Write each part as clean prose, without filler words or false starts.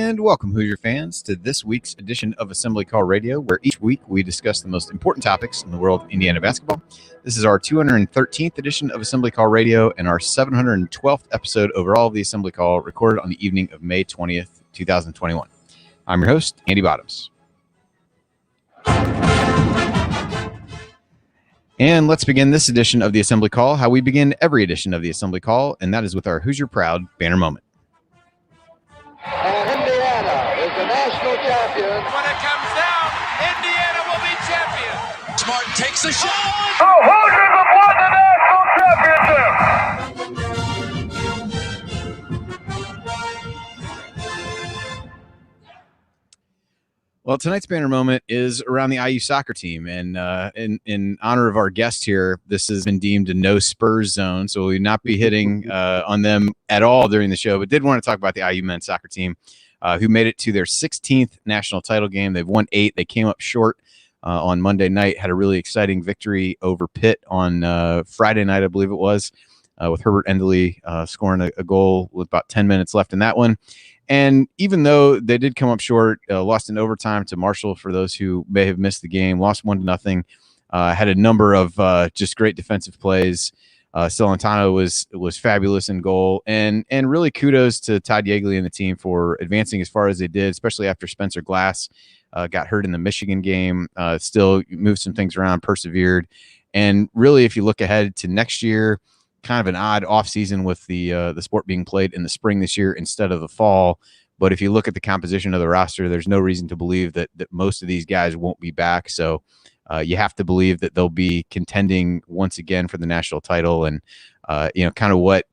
And welcome, Hoosier fans, to this week's edition of Assembly Call Radio, where each week we discuss the most important topics in the world of Indiana basketball. This is our 213th edition of Assembly Call Radio and our 712th episode overall of the Assembly Call, recorded on the evening of May 20th, 2021. I'm your host, Andy Bottoms. And let's begin this edition of the Assembly Call how we begin every edition of the Assembly Call, and that is with our Hoosier Proud banner moment. And Indiana is the national champion. When it comes down, Indiana will be champion. Smart takes a shot. The Hoosiers have won the national championship. Well, tonight's banner moment is around the IU soccer team, and in honor of our guest here, this has been deemed a no Spurs zone, so we will not be hitting on them at all during the show, but did want to talk about the IU men's soccer team, who made it to their 16th national title game. They've won 8. They came up short on Monday night, had a really exciting victory over Pitt on Friday night, I believe it was, with Herbert Endley scoring a goal with about 10 minutes left in that one. And even though they did come up short, lost in overtime to Marshall, for those who may have missed the game, lost 1-0, had a number of just great defensive plays. Celentano was fabulous in goal, and really kudos to Todd Yeagley and the team for advancing as far as they did, especially after Spencer Glass got hurt in the Michigan game. Still moved some things around, persevered, and really, if you look ahead to next year, kind of an odd offseason with the sport being played in the spring this year instead of the fall. But if you look at the composition of the roster, there's no reason to believe that most of these guys won't be back. So you have to believe that they'll be contending once again for the national title. And, kind of what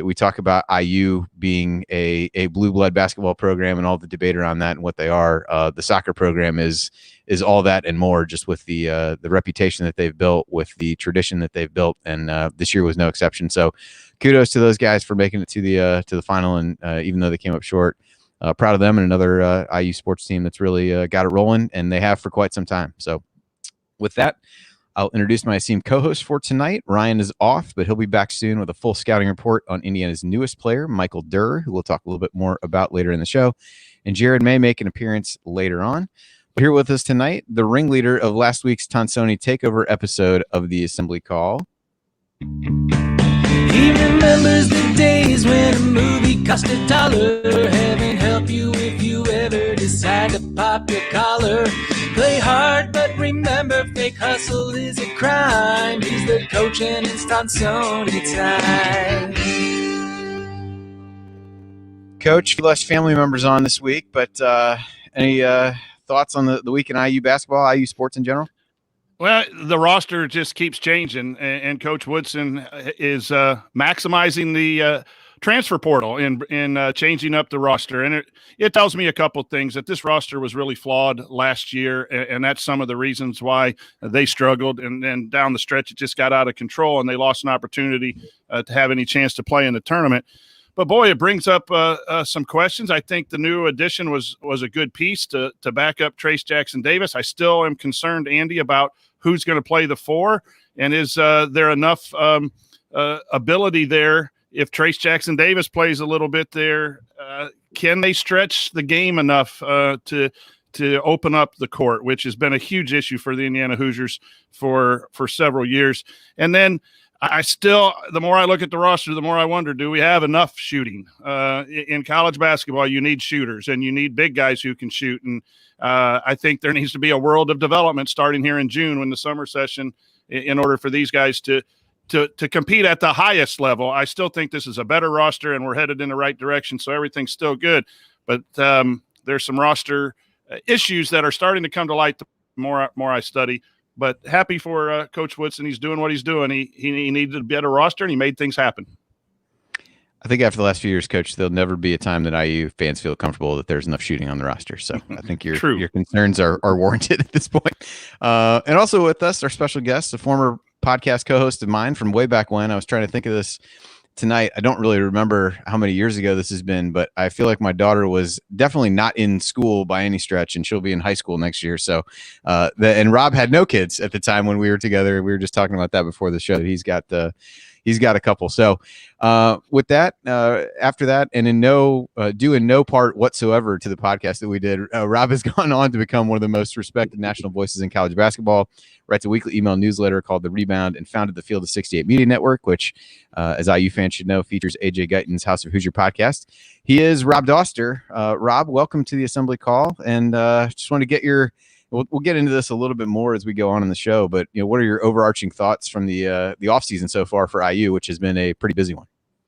we talk about IU being a blue blood basketball program and all the debate around that and what they are. The soccer program is all that and more, just with the reputation that they've built, with the tradition that they've built, and this year was no exception. So, kudos to those guys for making it to the final, and even though they came up short, proud of them and another IU sports team that's really got it rolling, and they have for quite some time. So, with that, I'll introduce my esteemed co-host for tonight. Ryan is off, but he'll be back soon with a full scouting report on Indiana's newest player, Michael Durr, who we'll talk a little bit more about later in the show. And Jared may make an appearance later on. But here with us tonight, the ringleader of last week's Tonsoni Takeover episode of the Assembly Call. He remembers the days when a movie cost $1. Heaven help you if you ever decide to pop your collar. Play hard, but remember, fake hustle is a crime. He's the coach and it's Tonsoni time. Coach, less family members on this week, but any thoughts on the week in IU basketball, IU sports in general? Well, the roster just keeps changing, and Coach Woodson is maximizing the transfer portal and changing up the roster. And it tells me a couple things, that this roster was really flawed last year, and that's some of the reasons why they struggled. And then down the stretch, it just got out of control, and they lost an opportunity to have any chance to play in the tournament. But, boy, it brings up some questions. I think the new addition was a good piece to back up Trace Jackson-Davis. I still am concerned, Andy, about who's going to play the 4, and is there enough ability there if Trace Jackson-Davis plays a little bit there? Can they stretch the game enough to open up the court, which has been a huge issue for the Indiana Hoosiers for several years? And then the more I look at the roster, the more I wonder, do we have enough shooting? In college basketball, you need shooters, and you need big guys who can shoot. And I think there needs to be a world of development starting here in June when the summer session, in order for these guys to compete at the highest level. I still think this is a better roster, and we're headed in the right direction, so everything's still good. But there's some roster issues that are starting to come to light the more I study. But happy for Coach Woodson. He's doing what he's doing. He needed a better roster, and he made things happen. I think after the last few years, Coach, there'll never be a time that IU fans feel comfortable that there's enough shooting on the roster. So I think your concerns are warranted at this point. And also with us, our special guest, a former podcast co-host of mine from way back when. I was trying to think of this tonight. I don't really remember how many years ago this has been, but I feel like my daughter was definitely not in school by any stretch, and she'll be in high school next year. So, and Rob had no kids at the time when we were together. We were just talking about that before the show. He's got he's got a couple. So with that, after that, and due in no part whatsoever to the podcast that we did, Rob has gone on to become one of the most respected national voices in college basketball. Writes a weekly email newsletter called The Rebound and founded the Field of 68 Media Network, which, as IU fans should know, features AJ Guyton's House of Hoosier podcast. He is Rob Dauster. Rob, welcome to the Assembly Call, and just want to get your. We'll get into this a little bit more as we go on in the show, but what are your overarching thoughts from the offseason so far for IU, which has been a pretty busy one?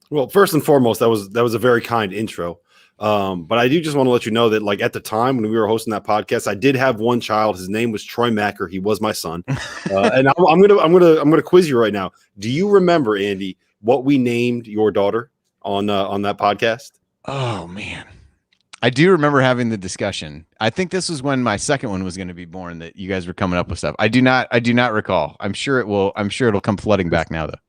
Well, first and foremost, that was a very kind intro. But I do just want to let you know that, like, at the time when we were hosting that podcast, I did have one child. His name was Troy Macker. He was my son. And I'm gonna quiz you right now. Do you remember, Andy, what we named your daughter on that podcast? Oh man, I do remember having the discussion. I think this was when my second one was going to be born that you guys were coming up with stuff. I do not recall. I'm sure it'll come flooding back now though.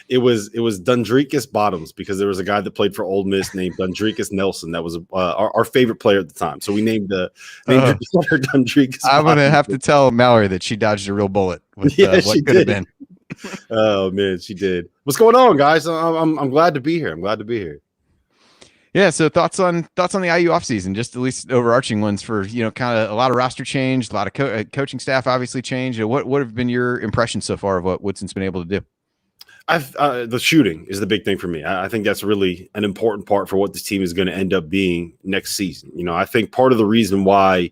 It was Dundrekus Bottoms, because there was a guy that played for Ole Miss named Dundrekus Nelson. That was our favorite player at the time. So we named Dundrekus. I'm going to have to tell Mallory that she dodged a real bullet with what could have been. Oh man, she did. What's going on, guys? I'm glad to be here. Yeah, so thoughts on the IU offseason, just at least overarching ones for, kind of a lot of roster change, a lot of coaching staff obviously changed. What have been your impressions so far of what Woodson's been able to do? The shooting is the big thing for me. I think that's really an important part for what this team is going to end up being next season. I think part of the reason why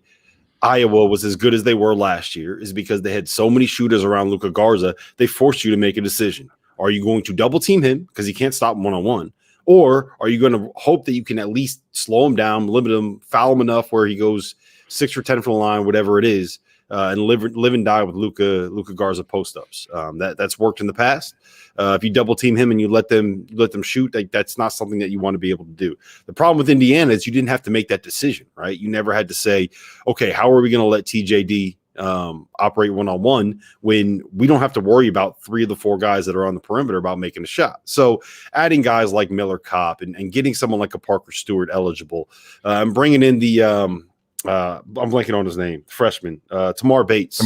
Iowa was as good as they were last year is because they had so many shooters around Luka Garza. They forced you to make a decision. Are you going to double team him because he can't stop one-on-one? Or are you going to hope that you can at least slow him down, limit him, foul him enough where he goes 6 or 10 from the line, whatever it is, and live and die with Luka Garza post-ups? That's worked in the past. If you double team him and you let them shoot, that's not something that you want to be able to do. The problem with Indiana is you didn't have to make that decision, right? You never had to say, okay, how are we going to let TJD operate one-on-one when we don't have to worry about 3 of the 4 guys that are on the perimeter about making a shot. So adding guys like Miller Kopp and getting someone like a Parker Stewart eligible, and bringing in the I'm blanking on his name, freshman, Tamar Bates.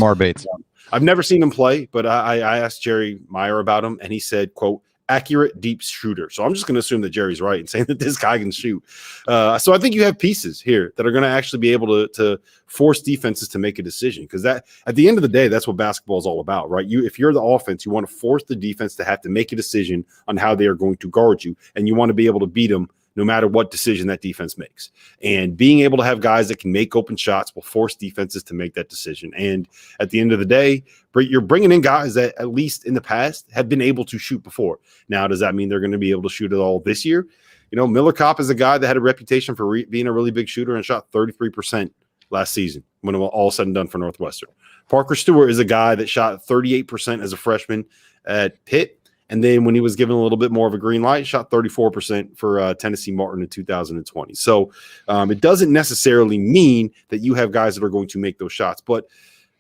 I've never seen him play, but I asked Jerry Meyer about him, and he said, quote, accurate deep shooter. So I'm just going to assume that Jerry's right in saying that this guy can shoot. So I think you have pieces here that are going to actually be able to force defenses to make a decision, because that at the end of the day, that's what basketball is all about, right? If you're the offense, you want to force the defense to have to make a decision on how they are going to guard you, and you want to be able to beat them no matter what decision that defense makes. And being able to have guys that can make open shots will force defenses to make that decision. And at the end of the day, you're bringing in guys that, at least in the past, have been able to shoot before. Now, does that mean they're going to be able to shoot it all this year? Miller Kopp is a guy that had a reputation for being a really big shooter and shot 33% last season when it was all said and done for Northwestern. Parker Stewart is a guy that shot 38% as a freshman at Pitt. And then when he was given a little bit more of a green light, shot 34% for Tennessee Martin in 2020. So it doesn't necessarily mean that you have guys that are going to make those shots. But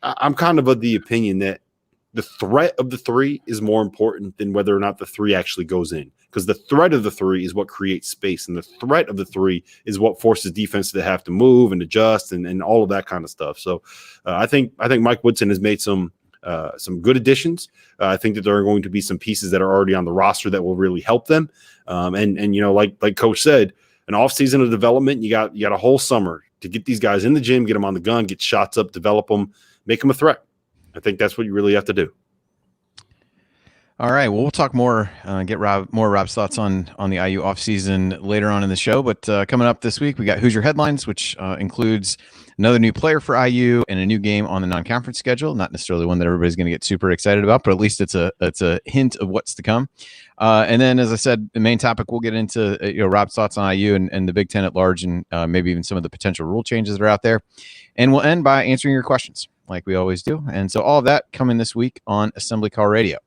I'm kind of the opinion that the threat of the 3 is more important than whether or not the 3 actually goes in. Because the threat of the 3 is what creates space. And the threat of the 3 is what forces defense to have to move and adjust and all of that kind of stuff. So I think Mike Woodson has made some good additions. I think that there are going to be some pieces that are already on the roster that will really help them. Like Coach said, an offseason of development, you got a whole summer to get these guys in the gym, get them on the gun, get shots up, develop them, make them a threat. I think that's what you really have to do. All right. Well, we'll talk more, get Rob's thoughts on the IU offseason later on in the show. But coming up this week, we got Hoosier Headlines, which includes another new player for IU and a new game on the non-conference schedule. Not necessarily one that everybody's going to get super excited about, but at least it's a hint of what's to come. And then, as I said, the main topic, we'll get into Rob's thoughts on IU and the Big Ten at large, and maybe even some of the potential rule changes that are out there. And we'll end by answering your questions, like we always do. And so all of that coming this week on Assembly Call Radio.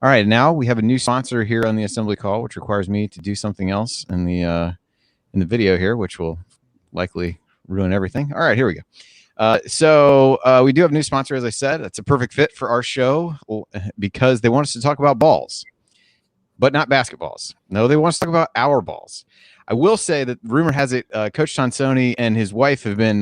All right, now we have a new sponsor here on the Assembly Call, which requires me to do something else in the video here, which will likely ruin everything. All right, here we go. So we do have a new sponsor, as I said. That's a perfect fit for our show because they want us to talk about balls, but not basketballs. No, they want us to talk about our balls. I will say that rumor has it Coach Tonsoni and his wife have been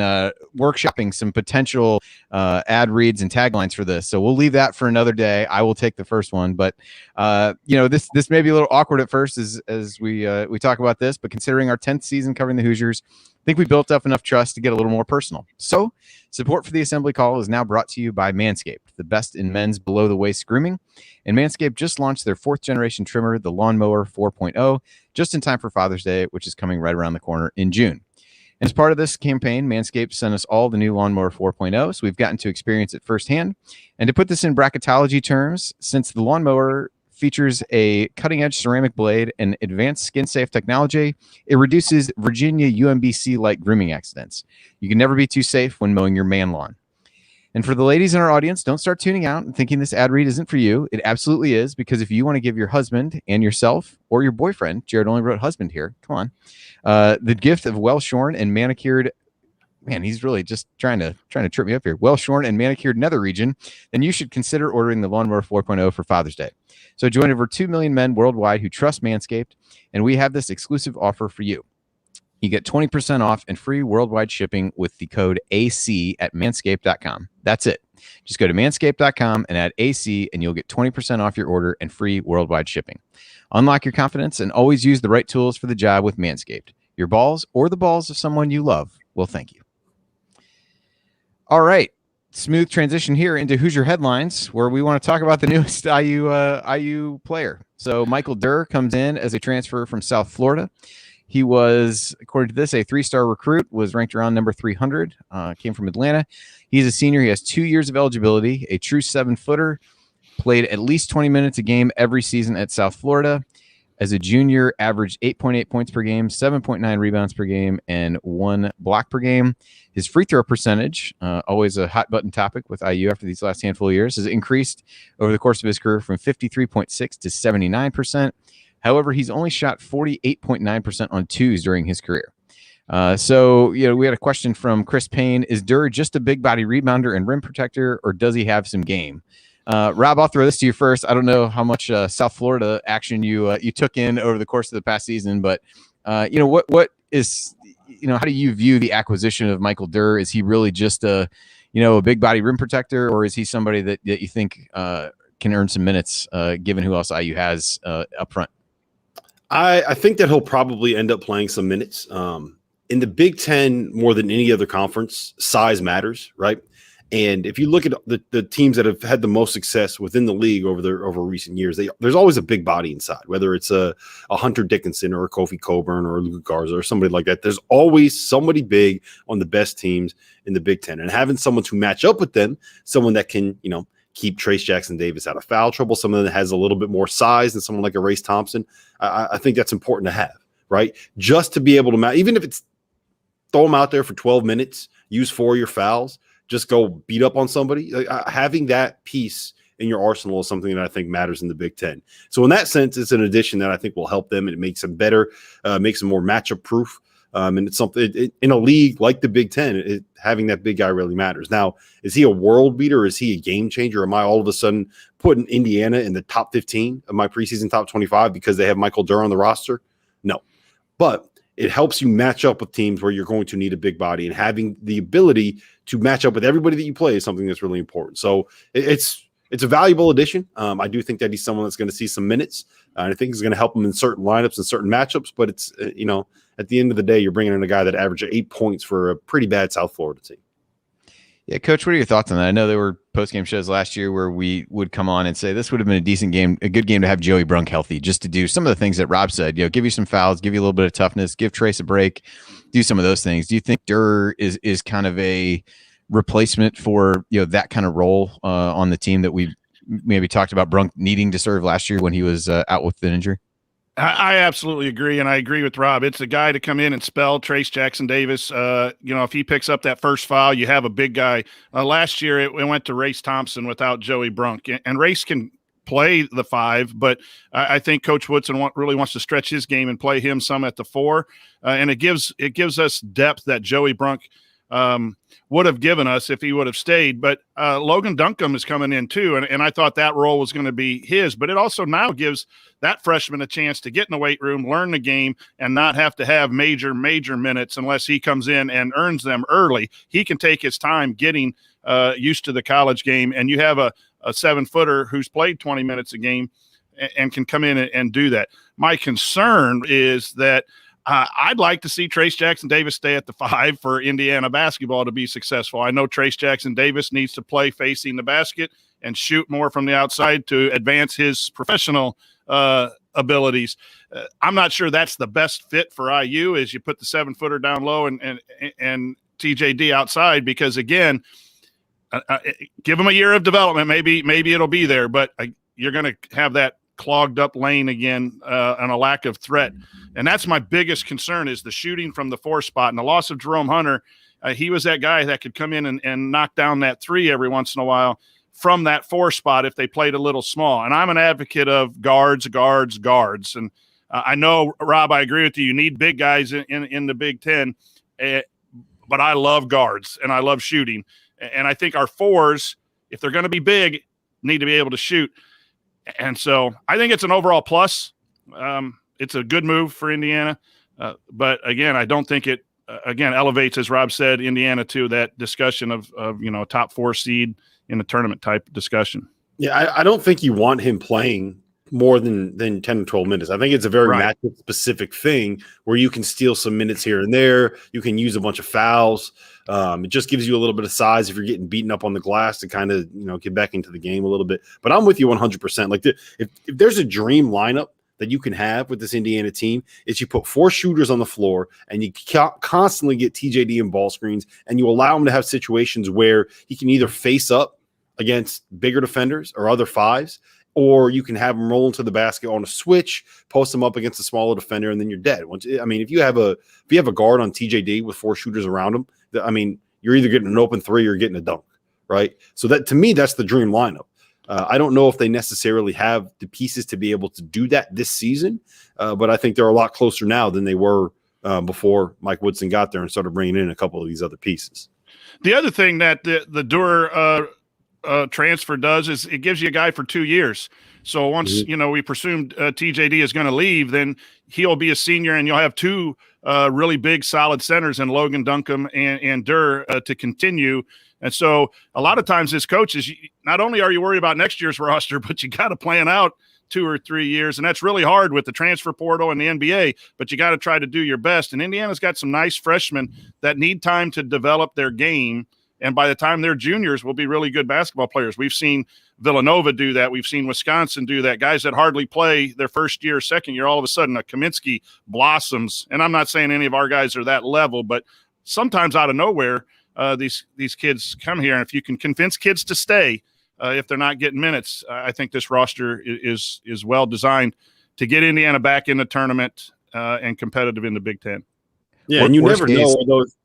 workshopping some potential ad reads and taglines for this. So we'll leave that for another day. I will take the first one, but this may be a little awkward at first as we talk about this, but considering our 10th season covering the Hoosiers, I think we built up enough trust to get a little more personal. So support for the Assembly Call is now brought to you by Manscaped, the best in men's below-the-waist grooming. And Manscaped just launched their 4th-generation trimmer, the Lawnmower 4.0, just in time for Father's Day, which is coming right around the corner in June. As part of this campaign, Manscaped sent us all the new Lawnmower 4.0, so we've gotten to experience it firsthand. And to put this in bracketology terms, since the Lawnmower features a cutting-edge ceramic blade and advanced skin-safe technology, it reduces Virginia UMBC-like grooming accidents. You can never be too safe when mowing your man lawn. And for the ladies in our audience, don't start tuning out and thinking this ad read isn't for you. It absolutely is, because if you want to give your husband and yourself or your boyfriend, Jared only wrote husband here, come on, the gift of well-shorn and manicured, man, he's really just trying to trip me up here, well-shorn and manicured nether region, then you should consider ordering the Lawnmower 4.0 for Father's Day. So join over 2 million men worldwide who trust Manscaped, and we have this exclusive offer for you. You get 20% off and free worldwide shipping with the code AC at manscaped.com. That's it. Just go to manscaped.com and add AC, and you'll get 20% off your order and free worldwide shipping. Unlock your confidence and always use the right tools for the job with Manscaped. Your balls or the balls of someone you love will thank you. All right. Smooth transition here into Hoosier Headlines, where we want to talk about the newest IU player. So Michael Durr comes in as a transfer from South Florida. He was, according to this, a 3-star recruit, was ranked around number 300, came from Atlanta. He's a senior. He has 2 years of eligibility, a true 7-footer, played at least 20 minutes a game every season at South Florida. As a junior, averaged 8.8 points per game, 7.9 rebounds per game, and 1 block per game. His free throw percentage, always a hot button topic with IU after these last handful of years, has increased over the course of his career from 53.6 to 79%. However, he's only shot 48.9% on twos during his career. So we had a question from Chris Payne. Is Durr just a big body rebounder and rim protector, or does he have some game? Rob, I'll throw this to you first. I don't know how much South Florida action you took in over the course of the past season, but what is, how do you view the acquisition of Michael Durr? Is he really just a big body rim protector, or is he somebody that you think can earn some minutes given who else IU has up front? I think that he'll probably end up playing some minutes. In the Big Ten, more than any other conference, size matters, right? And if you look at the teams that have had the most success within the league over recent years, there's always a big body inside, whether it's a Hunter Dickinson or a Kofi Coburn or a Luka Garza or somebody like that. There's always somebody big on the best teams in the Big Ten. And having someone to match up with them, someone that can, keep Trace Jackson-Davis out of foul trouble, someone that has a little bit more size than someone like a Race Thompson, I think that's important to have, right? Just to be able to even if it's throw them out there for 12 minutes, use 4 of your fouls, just go beat up on somebody. Having that piece in your arsenal is something that I think matters in the Big Ten. So in that sense, it's an addition that I think will help them, and it makes them better, makes them more matchup proof. And it's something in a league like the Big Ten, having that big guy really matters. Now, is he a world beater? Is he a game changer? Am I all of a sudden putting Indiana in the top 15 of my preseason top 25 because they have Michael Durr on the roster? No, but it helps you match up with teams where you're going to need a big body, and having the ability to match up with everybody that you play is something that's really important. So it's a valuable addition. I do think that he's someone that's going to see some minutes. And I think he's going to help him in certain lineups and certain matchups. But it's, at the end of the day, you're bringing in a guy that averaged 8 points for a pretty bad South Florida team. Yeah, Coach, what are your thoughts on that? I know there were post-game shows last year where we would come on and say this would have been a decent game, a good game to have Joey Brunk healthy, just to do some of the things that Rob said, give you some fouls, give you a little bit of toughness, give Trace a break, do some of those things. Do you think Durr is kind of a replacement for, that kind of role on the team that we maybe talked about Brunk needing to serve last year when he was out with an injury? I absolutely agree, and I agree with Rob. It's a guy to come in and spell Trace Jackson-Davis. If he picks up that first foul, you have a big guy. Last year, it went to Race Thompson without Joey Brunk, and Race can play the 5, but I think Coach Woodson really wants to stretch his game and play him some at the 4, and it gives us depth that Joey Brunk would have given us if he would have stayed. But Logan Duncombe is coming in too, and I thought that role was going to be his. But it also now gives that freshman a chance to get in the weight room, learn the game, and not have to have major minutes unless he comes in and earns them early. He can take his time getting used to the college game, and you have a 7-footer who's played 20 minutes a game and can come in and do that. My concern is that I'd like to see Trace Jackson Davis stay at the 5 for Indiana basketball to be successful. I know Trace Jackson Davis needs to play facing the basket and shoot more from the outside to advance his professional abilities. I'm not sure that's the best fit for IU as you put the 7-footer down low and TJD outside, because again, give him a year of development. Maybe it'll be there, but you're going to have that clogged up lane again and a lack of threat. And that's my biggest concern, is the shooting from the 4 spot and the loss of Jerome Hunter. He was that guy that could come in and knock down that 3 every once in a while from that 4 spot if they played a little small. And I'm an advocate of guards. And I know, Rob, I agree with you. You need big guys in the Big Ten, but I love guards and I love shooting. And I think our 4s, if they're going to be big, need to be able to shoot. And so I think it's an overall plus. It's a good move for Indiana. But again, I don't think it, elevates, as Rob said, Indiana to that discussion of a top 4 seed in a tournament type discussion. Yeah, I don't think you want him playing more than 10 or 12 minutes. I think it's a very matchup specific thing where you can steal some minutes here and there. You can use a bunch of fouls. It just gives you a little bit of size if you're getting beaten up on the glass to kind of, get back into the game a little bit. But I'm with you 100%. Like if there's a dream lineup that you can have with this Indiana team, is you put 4 shooters on the floor and you constantly get TJD in ball screens, and you allow him to have situations where he can either face up against bigger defenders or other 5s, or you can have him roll into the basket on a switch, post him up against a smaller defender, and then you're dead. If you have a guard on TJD with 4 shooters around him, you're either getting an open 3 or getting a dunk, right? So that, to me, that's the dream lineup. I don't know if they necessarily have the pieces to be able to do that this season, but I think they're a lot closer now than they were before Mike Woodson got there and started bringing in a couple of these other pieces. The other thing that the Durr transfer does is it gives you a guy for 2 years. So once we presumed TJD is going to leave, then he'll be a senior, and you'll have 2 really big, solid centers in Logan Duncombe and Durr to continue. And so a lot of times as coaches, not only are you worried about next year's roster, but you got to plan out 2 or 3 years. And that's really hard with the transfer portal and the NBA, but you got to try to do your best. And Indiana's got some nice freshmen that need time to develop their game. And by the time they're juniors, will be really good basketball players. We've seen Villanova do that. We've seen Wisconsin do that. Guys that hardly play their first year, second year, all of a sudden a Kaminsky blossoms. And I'm not saying any of our guys are that level, but sometimes out of nowhere, these kids come here. And if you can convince kids to stay, if they're not getting minutes, I think this roster is well designed to get Indiana back in the tournament and competitive in the Big Ten. Yeah, and you never know where those.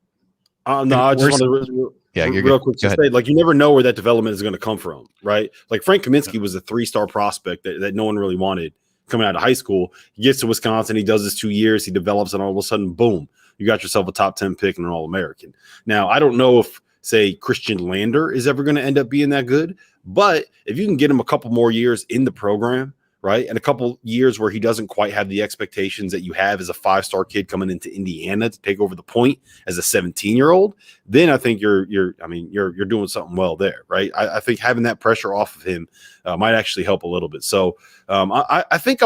I just want to real quick to say, you never know where that development is going to come from, right? Like Frank Kaminsky was a 3-star prospect that no one really wanted coming out of high school. He gets to Wisconsin, he does his 2 years, he develops, and all of a sudden, boom, you got yourself a top 10 pick and an All-American. Now, I don't know if, say, Christian Lander is ever going to end up being that good, but if you can get him a couple more years in the program, right, and a couple years where he doesn't quite have the expectations that you have as a 5-star kid coming into Indiana to take over the point as a 17-year-old, then I think you're doing something well there, right? I think having that pressure off of him might actually help a little bit. So I think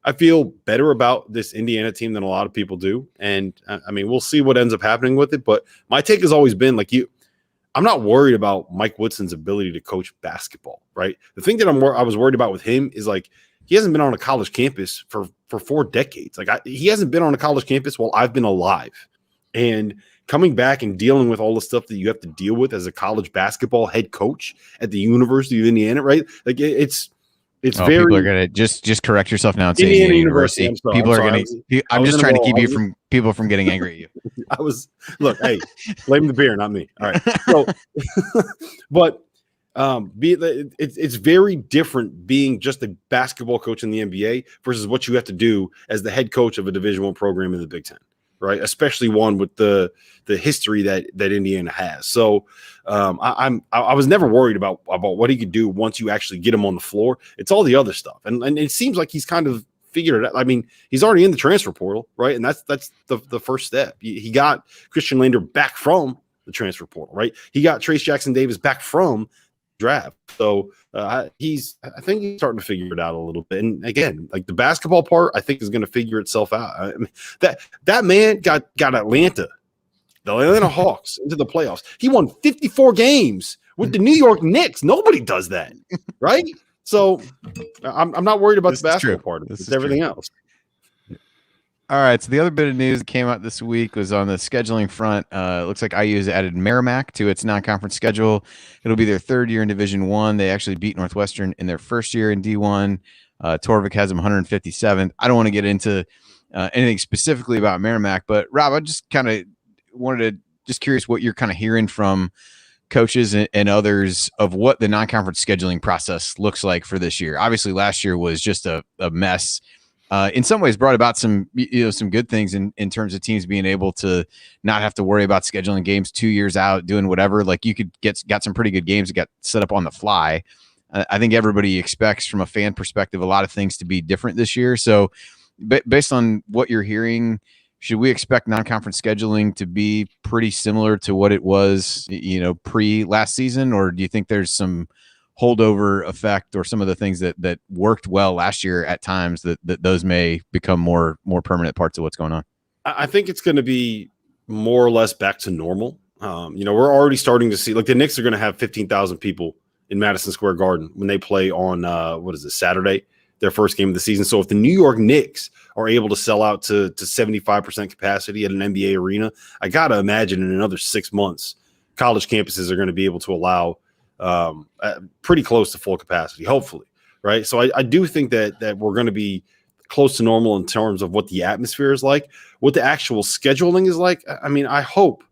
I feel better about this Indiana team than a lot of people do. And we'll see what ends up happening with it. But my take has always been I'm not worried about Mike Woodson's ability to coach basketball, right? The thing that I was worried about with him is he hasn't been on a college campus for 4 decades. He hasn't been on a college campus while I've been alive. And coming back and dealing with all the stuff that you have to deal with as a college basketball head coach at the University of Indiana, right? It's very. People are gonna just correct yourself now and say Indiana University. I'm just trying to keep people from getting angry at you. Hey, blame the beer, not me. All right. So, but it's very different being just a basketball coach in the NBA versus what you have to do as the head coach of a Division I program in the Big Ten. right? Especially one with the history that Indiana has. So I was never worried about what he could do once you actually get him on the floor. It's all the other stuff, and it seems like he's kind of figured it out. I mean, he's already in the transfer portal, right? And that's the first step. He got Christian Lander back from the transfer portal, right? He got Trace Jackson Davis back from draft. So I think he's starting to figure it out a little bit. And again, like the basketball part, I think is going to figure itself out. I mean, that man got Atlanta, the Atlanta Hawks, into the playoffs. He won 54 games with the New York Knicks. Nobody does that, right? So I'm not worried about the basketball part of it. It's everything else. All right. So the other bit of news that came out this week was on the scheduling front. It looks like IU has added Merrimack to its non-conference schedule. It'll be their third year in Division I. They actually beat Northwestern in their first year in D1. Torvik has them 157th. I don't want to get into anything specifically about Merrimack, but Rob, I just kind of wanted to just curious what you're kind of hearing from coaches and others of what the non-conference scheduling process looks like for this year. Obviously, last year was just a mess. In some ways brought about some good things in terms of teams being able to not have to worry about scheduling games 2 years out, doing whatever. Like you could got some pretty good games that got set up on the fly. I think everybody expects from a fan perspective a lot of things to be different this year. So based on what you're hearing, should we expect non-conference scheduling to be pretty similar to what it was, pre last season? Or do you think there's some holdover effect or some of the things that worked well last year at times that those may become more permanent parts of what's going on? I think it's going to be more or less back to normal. We're already starting to see, like, the Knicks are going to have 15,000 people in Madison Square Garden when they play on Saturday, their first game of the season. So if the New York Knicks are able to sell out to 75% capacity at an NBA arena, I got to imagine in another 6 months, college campuses are going to be able to allow pretty close to full capacity, hopefully, right? So I do think that we're going to be close to normal in terms of what the atmosphere is like. What the actual scheduling is like, I mean, I hope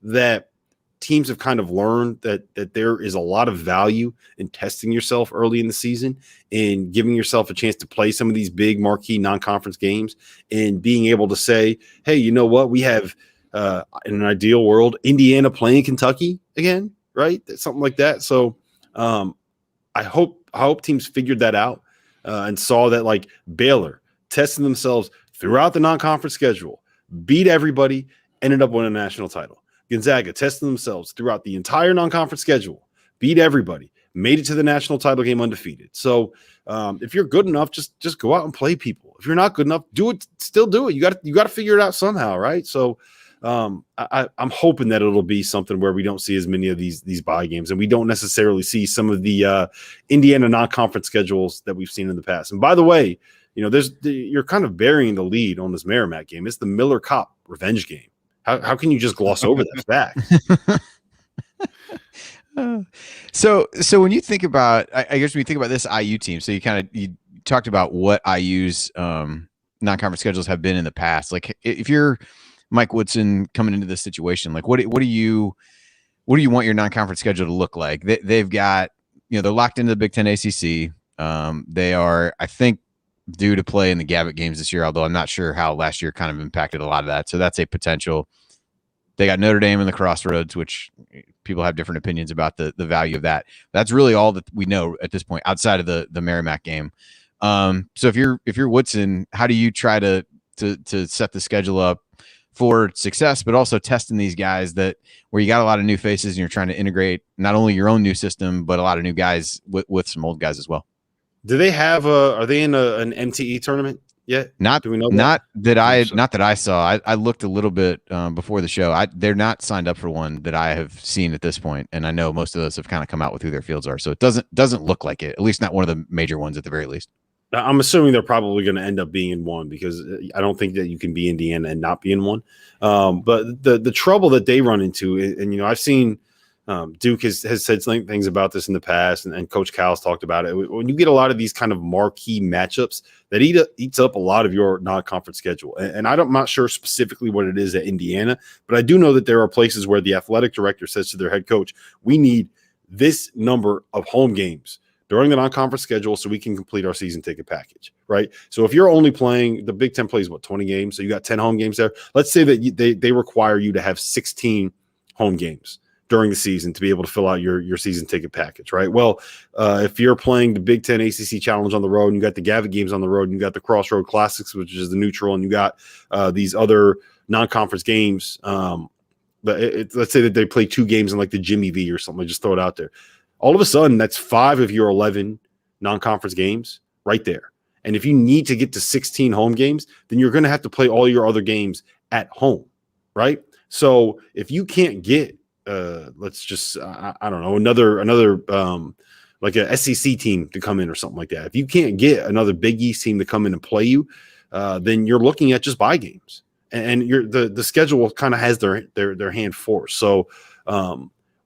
that teams have kind of learned that there is a lot of value in testing yourself early in the season and giving yourself a chance to play some of these big marquee non-conference games and being able to say, hey, you know what? We have, in an ideal world, Indiana playing Kentucky again, right? Something like that. So I hope teams figured that out and saw that, like, Baylor testing themselves throughout the non-conference schedule, beat everybody, ended up winning a national title. Gonzaga testing themselves throughout the entire non-conference schedule, beat everybody, made it to the national title game undefeated. So if you're good enough, just go out and play people. If you're not good enough, still do it. You got to figure it out somehow, right? So I'm hoping that it'll be something where we don't see as many of these bye games, and we don't necessarily see some of the Indiana non-conference schedules that we've seen in the past. And by the way, you're kind of burying the lead on this Merrimack game. It's the Miller Kopp revenge game. How can you just gloss over that fact? So when you think about, I guess when you think about this IU team, so you talked about what IU's non-conference schedules have been in the past. Like, if you're Mike Woodson coming into this situation, like what do you want your non-conference schedule to look like? They've got, they're locked into the Big Ten ACC. They are, I think, due to play in the Gavitt games this year, although I'm not sure how last year kind of impacted a lot of that. So that's a potential. They got Notre Dame in the Crossroads, which people have different opinions about the value of that. That's really all that we know at this point, outside of the Merrimack game. So if you're Woodson, how do you try to set the schedule up for success, but also testing these guys where you got a lot of new faces and you're trying to integrate not only your own new system, but a lot of new guys with some old guys as well? Do they have are they in an MTE tournament yet? Do we know that? Not that I saw. I looked a little bit before the show. They're not signed up for one that I have seen at this point, and I know most of those have kind of come out with who their fields are. So it doesn't look like it. At least not one of the major ones at the very least. I'm assuming they're probably going to end up being in one, because I don't think that you can be Indiana and not be in one. But the trouble that they run into, and I've seen Duke has said things about this in the past, and Coach Cal's talked about it. When you get a lot of these kind of marquee matchups, that eats up a lot of your non-conference schedule. And I'm not sure specifically what it is at Indiana, but I do know that there are places where the athletic director says to their head coach, we need this number of home games during the non-conference schedule so we can complete our season ticket package, right? So if you're only playing, the Big Ten plays, 20 games? So you got 10 home games there. Let's say that they require you to have 16 home games during the season to be able to fill out your season ticket package, right? Well, if you're playing the Big Ten ACC Challenge on the road, and you got the Gavitt games on the road, and you got the Crossroad Classics, which is the neutral, and you got these other non-conference games, but let's say that they play 2 games in like the Jimmy V or something. I just throw it out there. All of a sudden, that's 5 of your 11 non-conference games right there. And if you need to get to 16 home games, then you're going to have to play all your other games at home, right? So if you can't get let's just I don't know, another like a SEC team to come in or something like that. If you can't get another Big East team to come in and play you, then you're looking at just bye games, and the schedule kind of has their hand forced. So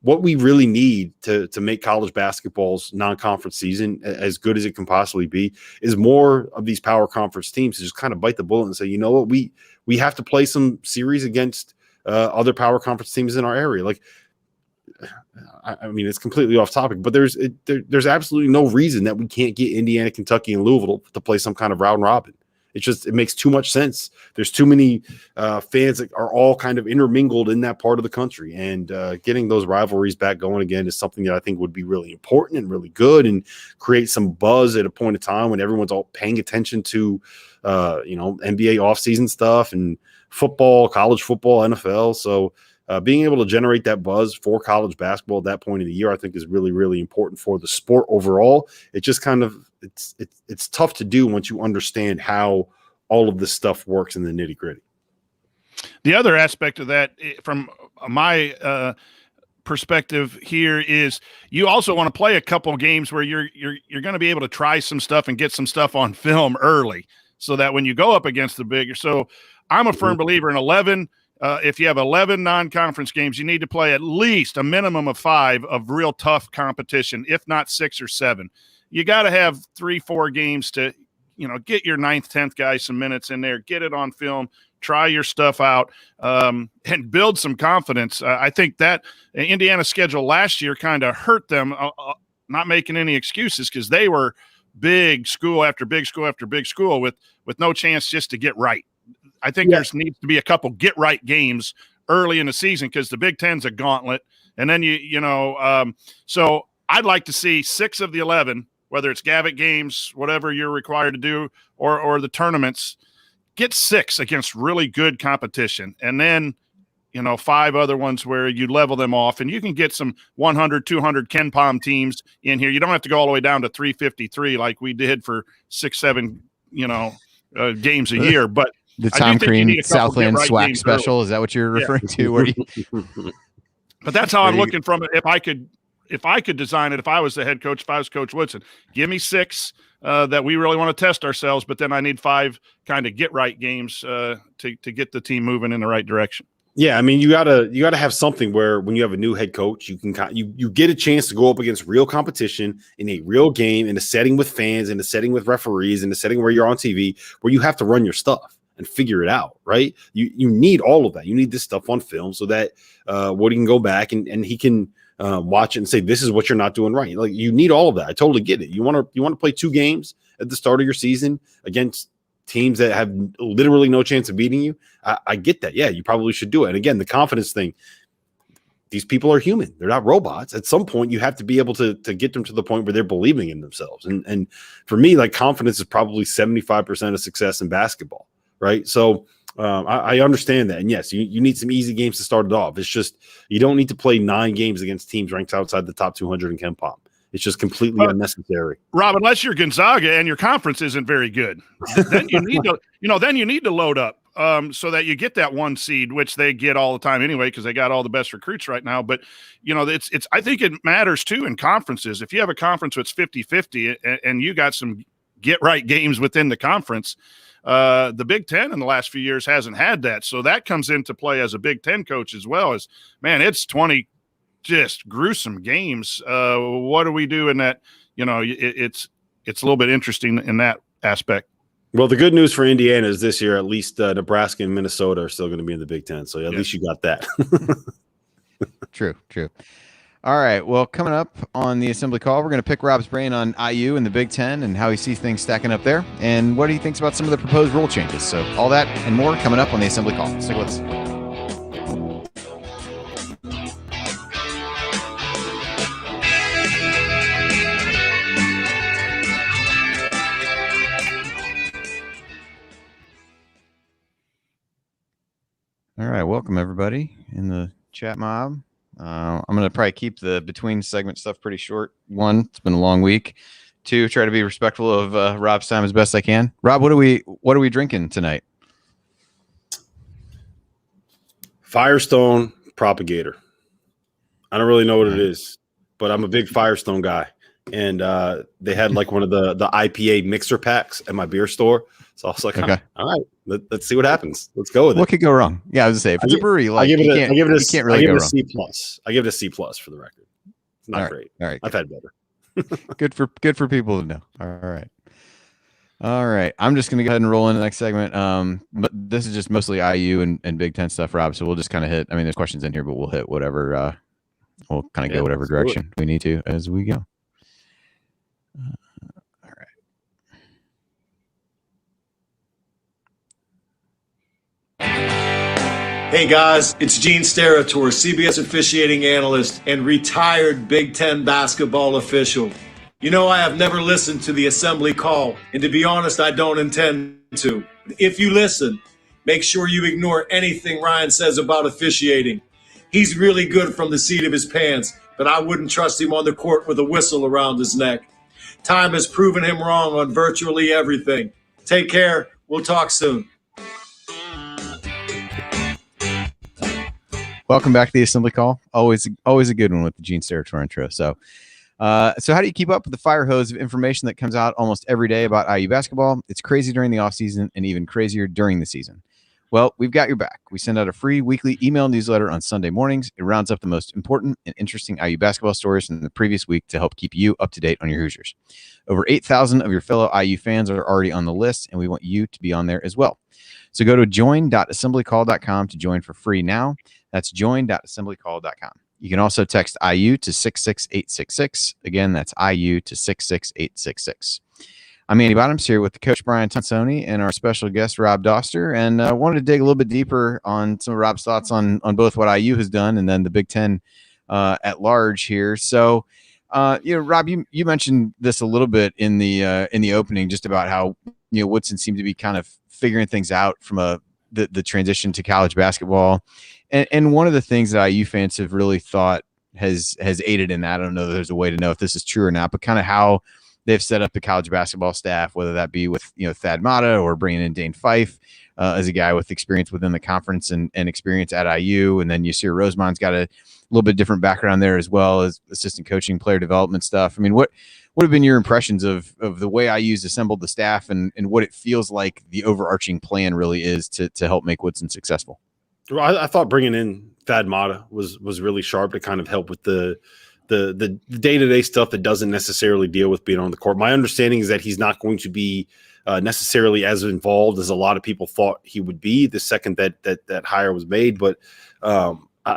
what we really need to make college basketball's non-conference season as good as it can possibly be is more of these power conference teams to just kind of bite the bullet and say, you know what, we have to play some series against other power conference teams in our area. Like, I mean, it's completely off topic, but there's absolutely no reason that we can't get Indiana, Kentucky, and Louisville to play some kind of round robin. It makes too much sense. There's too many fans that are all kind of intermingled in that part of the country, and getting those rivalries back going again is something that I think would be really important and really good, and create some buzz at a point in time when everyone's all paying attention to, NBA offseason stuff and football, college football, NFL. So being able to generate that buzz for college basketball at that point of the year, I think, is really, really important for the sport overall. It just kind of it's tough to do once you understand how all of this stuff works in the nitty gritty. The other aspect of that, from my perspective here, is you also want to play a couple of games where you're going to be able to try some stuff and get some stuff on film early, so that when you go up against the bigger. So I'm a firm believer in 11. If you have 11 non-conference games, you need to play at least a minimum of 5 of real tough competition, if not 6 or 7. You got to have 3-4 games to, get your 9th, 10th guys some minutes in there, get it on film, try your stuff out, and build some confidence. I think that Indiana's schedule last year kind of hurt them, not making any excuses, because they were big school after big school after big school with no chance just to get right. I think there needs to be a couple get right games early in the season, because the Big Ten's a gauntlet. And then so I'd like to see 6 of the 11, whether it's Gavitt games, whatever you're required to do, or the tournaments, get 6 against really good competition. And then, 5 other ones where you level them off, and you can get some 100, 200 Ken Pom teams in here. You don't have to go all the way down to 353 like we did for 6, 7, games a year, but the Tom Crean Southland SWAC special. Early. Is that what you're referring to? But that's how I'm looking from it. If I could design it, if I was the head coach, if I was Coach Woodson, give me 6 that we really want to test ourselves, but then I need 5 kind of get right games to get the team moving in the right direction. Yeah, I mean, you gotta have something where when you have a new head coach, you can you get a chance to go up against real competition in a real game, in a setting with fans, in a setting with referees, in a setting where you're on TV, where you have to run your stuff and figure it out, right? You need all of that. You need this stuff on film so that Woody can go back and he can watch it and say, this is what you're not doing right. Like, you need all of that. I totally get it. You want to play 2 games at the start of your season against teams that have literally no chance of beating you. I get that. Yeah, you probably should do it. And again, the confidence thing, these people are human. They're not robots. At some point, you have to be able to get them to the point where they're believing in themselves. And for me, like, confidence is probably 75% of success in basketball, right? So I understand that. And yes, you need some easy games to start it off. It's just, you don't need to play 9 games against teams ranked outside the top 200 in Ken Pom. It's just completely unnecessary. Rob, unless you're Gonzaga and your conference isn't very good, then you need to, then you need to load up so that you get that 1 seed, which they get all the time anyway, because they got all the best recruits right now. But, it's I think it matters too in conferences. If you have a conference that's 50-50 and you got some get right games within the conference, the Big Ten in the last few years hasn't had that. So that comes into play as a Big Ten coach as well. As, man, it's 20 just gruesome games. What do we do in that? It's a little bit interesting in that aspect. Well, the good news for Indiana is this year, at least Nebraska and Minnesota are still going to be in the Big Ten. So at least you got that. True. All right. Well, coming up on the assembly call, we're going to pick Rob's brain on IU and the Big Ten and how he sees things stacking up there and what he thinks about some of the proposed rule changes. So all that and more coming up on the assembly call. Stick with us. All right. Welcome, everybody, in the chat mob. I'm going to probably keep the between segment stuff pretty short. One, it's been a long week. Two, try to be respectful of Rob's time as best I can. Rob, what are we drinking tonight? Firestone Propagator. I don't really know what it is, but I'm a big Firestone guy. And they had like one of the IPA mixer packs at my beer store. So I was like, okay, all right, let's see what happens. Let's go with it. What could go wrong? Yeah, I was gonna say if it's a brewery, like you can't really go wrong. C plus. I give it a C plus for the record. It's not great. All right, I've had better. good for people to know. All right. I'm just gonna go ahead and roll into the next segment. But this is just mostly IU and Big Ten stuff, Rob. So we'll just kind of hit. I mean, there's questions in here, but we'll hit whatever. We'll kind of go whatever direction we need to as we go. All right. Hey guys, it's Gene Steratore, CBS officiating analyst and retired Big Ten basketball official. You know, I have never listened to the assembly call, and to be honest, I don't intend to. If you listen, make sure you ignore anything Ryan says about officiating. He's really good from the seat of his pants, but I wouldn't trust him on the court with a whistle around his neck. Time has proven him wrong on virtually everything. Take care. We'll talk soon. Welcome back to the assembly call. Always a good one with the Gene Steratore intro. So how do you keep up with the fire hose of information that comes out almost every day about IU basketball? It's crazy during the offseason and even crazier during the season. Well, we've got your back. We send out a free weekly email newsletter on Sunday mornings. It rounds up the most important and interesting IU basketball stories from the previous week to help keep you up to date on your Hoosiers. Over 8,000 of your fellow IU fans are already on the list, and we want you to be on there as well. So go to join.assemblycall.com to join for free now. That's join.assemblycall.com. You can also text IU to 66866. Again, that's IU to 66866. I'm Andy Bottoms here with the coach Brian Tonsoni and our special guest Rob Dauster, and I wanted to dig a little bit deeper on some of Rob's thoughts on both what IU has done and then the Big Ten at large here. So, Rob, you mentioned this a little bit in the opening, just about how Woodson seemed to be kind of figuring things out from the transition to college basketball, and one of the things that IU fans have really thought has aided in that. I don't know if there's a way to know if this is true or not, but kind of how they've set up the college basketball staff, whether that be with Thad Matta or bringing in Dane Fife as a guy with experience within the conference and experience at IU, and then Yasir Rosemond's got a little bit different background there as well as assistant coaching, player development stuff. I mean, what have been your impressions of the way IU's assembled the staff and what it feels like the overarching plan really is to help make Woodson successful? Well, I thought bringing in Thad Matta was really sharp to kind of help with the day-to-day stuff that doesn't necessarily deal with being on the court. My understanding is that he's not going to be necessarily as involved as a lot of people thought he would be the second that hire was made. But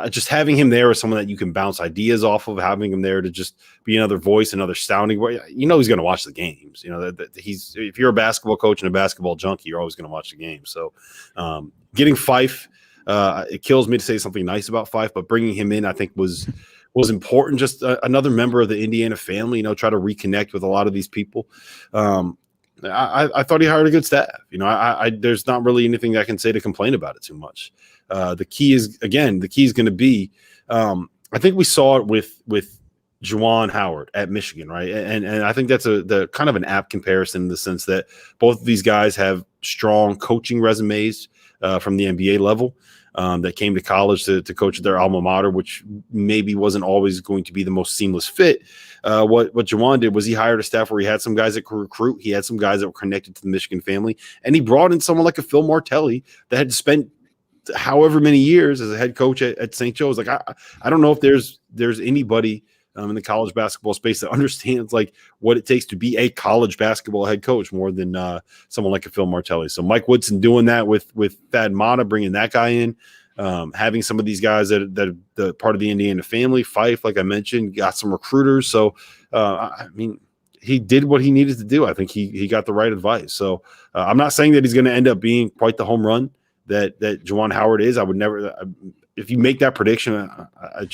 just having him there as someone that you can bounce ideas off of, having him there to just be another voice, another sounding board, he's going to watch the games. If you're a basketball coach and a basketball junkie, you're always going to watch the game. So getting Fife, it kills me to say something nice about Fife, but bringing him in, I think was important. Just another member of the Indiana family, try to reconnect with a lot of these people. I thought he hired a good staff. There's not really anything I can say to complain about it too much. The key is going to be, I think we saw it with Juwan Howard at Michigan, right? And I think that's the kind of an apt comparison in the sense that both of these guys have strong coaching resumes from the NBA level. That came to college to coach at their alma mater, which maybe wasn't always going to be the most seamless fit. What Juwan did was he hired a staff where he had some guys that could recruit. He had some guys that were connected to the Michigan family, and he brought in someone like a Phil Martelly that had spent however many years as a head coach at St. Joe's. Like I don't know if there's anybody in the college basketball space that understands like what it takes to be a college basketball head coach more than someone like a Phil Martelly. So Mike Woodson doing that with Thad Matta, bringing that guy in, Having some of these guys that the part of the Indiana family, Fife, like I mentioned, got some recruiters. So, I mean, he did what he needed to do. I think he got the right advice. So I'm not saying that he's going to end up being quite the home run that Juwan Howard is. I would never, if you make that prediction, I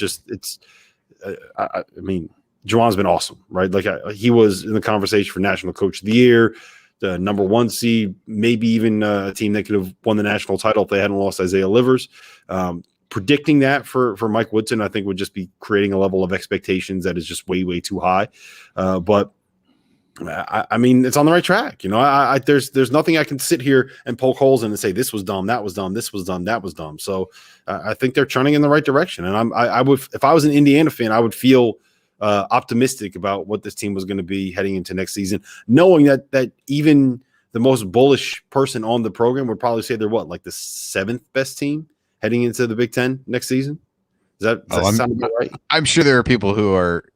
mean, Juwan's been awesome, right? Like he was in the conversation for National Coach of the Year, the number 1 seed, maybe even a team that could have won the national title if they hadn't lost Isaiah Livers. Predicting that for Mike Woodson, I think would just be creating a level of expectations that is just way, way too high. But I mean, it's on the right track. You know, there's nothing I can sit here and poke holes in and say this was dumb, that was dumb, this was dumb, that was dumb. So I think they're trending in the right direction. And I would, if I was an Indiana fan, I would feel optimistic about what this team was going to be heading into next season, knowing that even the most bullish person on the program would probably say they're like the 7th best team heading into the Big Ten next season. Does that sound about right? I'm sure there are people who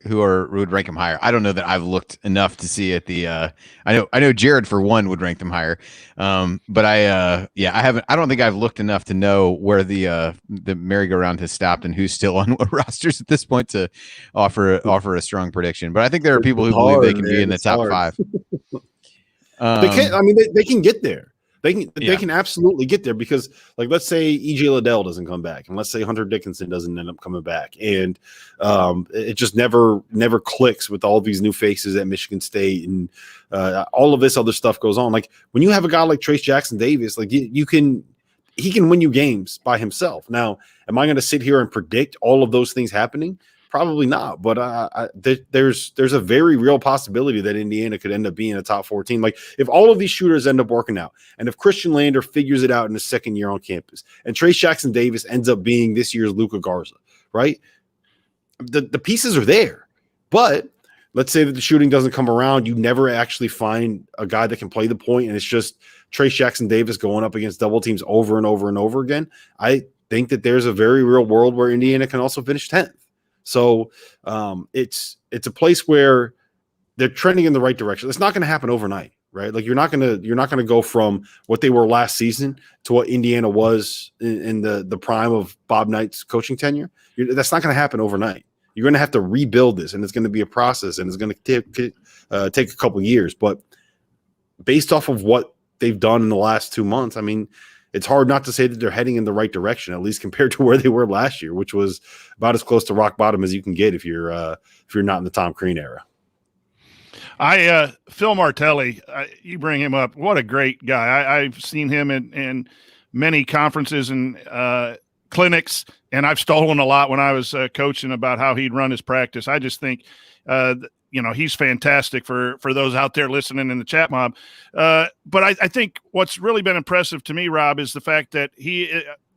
would rank them higher. I don't know that I've looked enough to see at the. I know Jared for one would rank them higher, but I haven't. I don't think I've looked enough to know where the merry-go-round has stopped and who's still on what rosters at this point to offer a strong prediction. But I think there are people who believe they can be in the top 5. They can. I mean, they can get there. They can absolutely get there because, like, let's say E.J. Liddell doesn't come back, and let's say Hunter Dickinson doesn't end up coming back, and it just never clicks with all these new faces at Michigan State, and all of this other stuff goes on. Like when you have a guy like Trace Jackson Davis, like he can win you games by himself. Now, am I going to sit here and predict all of those things happening? Probably not, but there's a very real possibility that Indiana could end up being a top 4 team. Like if all of these shooters end up working out, and if Christian Lander figures it out in his second year on campus, and Trace Jackson Davis ends up being this year's Luka Garza, right? The pieces are there, but let's say that the shooting doesn't come around. You never actually find a guy that can play the point, and it's just Trace Jackson Davis going up against double teams over and over and over again. I think that there's a very real world where Indiana can also finish 10th. So it's a place where they're trending in the right direction. It's not going to happen overnight, right? Like you're not going to go from what they were last season to what Indiana was in the prime of Bob Knight's coaching tenure. That's not going to happen overnight. You're going to have to rebuild this, and it's going to be a process, and it's going to take a couple of years. But based off of what they've done in the last 2 months, I mean, it's hard not to say that they're heading in the right direction, at least compared to where they were last year, which was about as close to rock bottom as you can get if you're not in the Tom Crean era. Phil Martelly, you bring him up. What a great guy. I've seen him in many conferences and clinics, and I've stolen a lot when I was coaching about how he'd run his practice. I just think he's fantastic for those out there listening in the chat mob. But I think what's really been impressive to me, Rob, is the fact that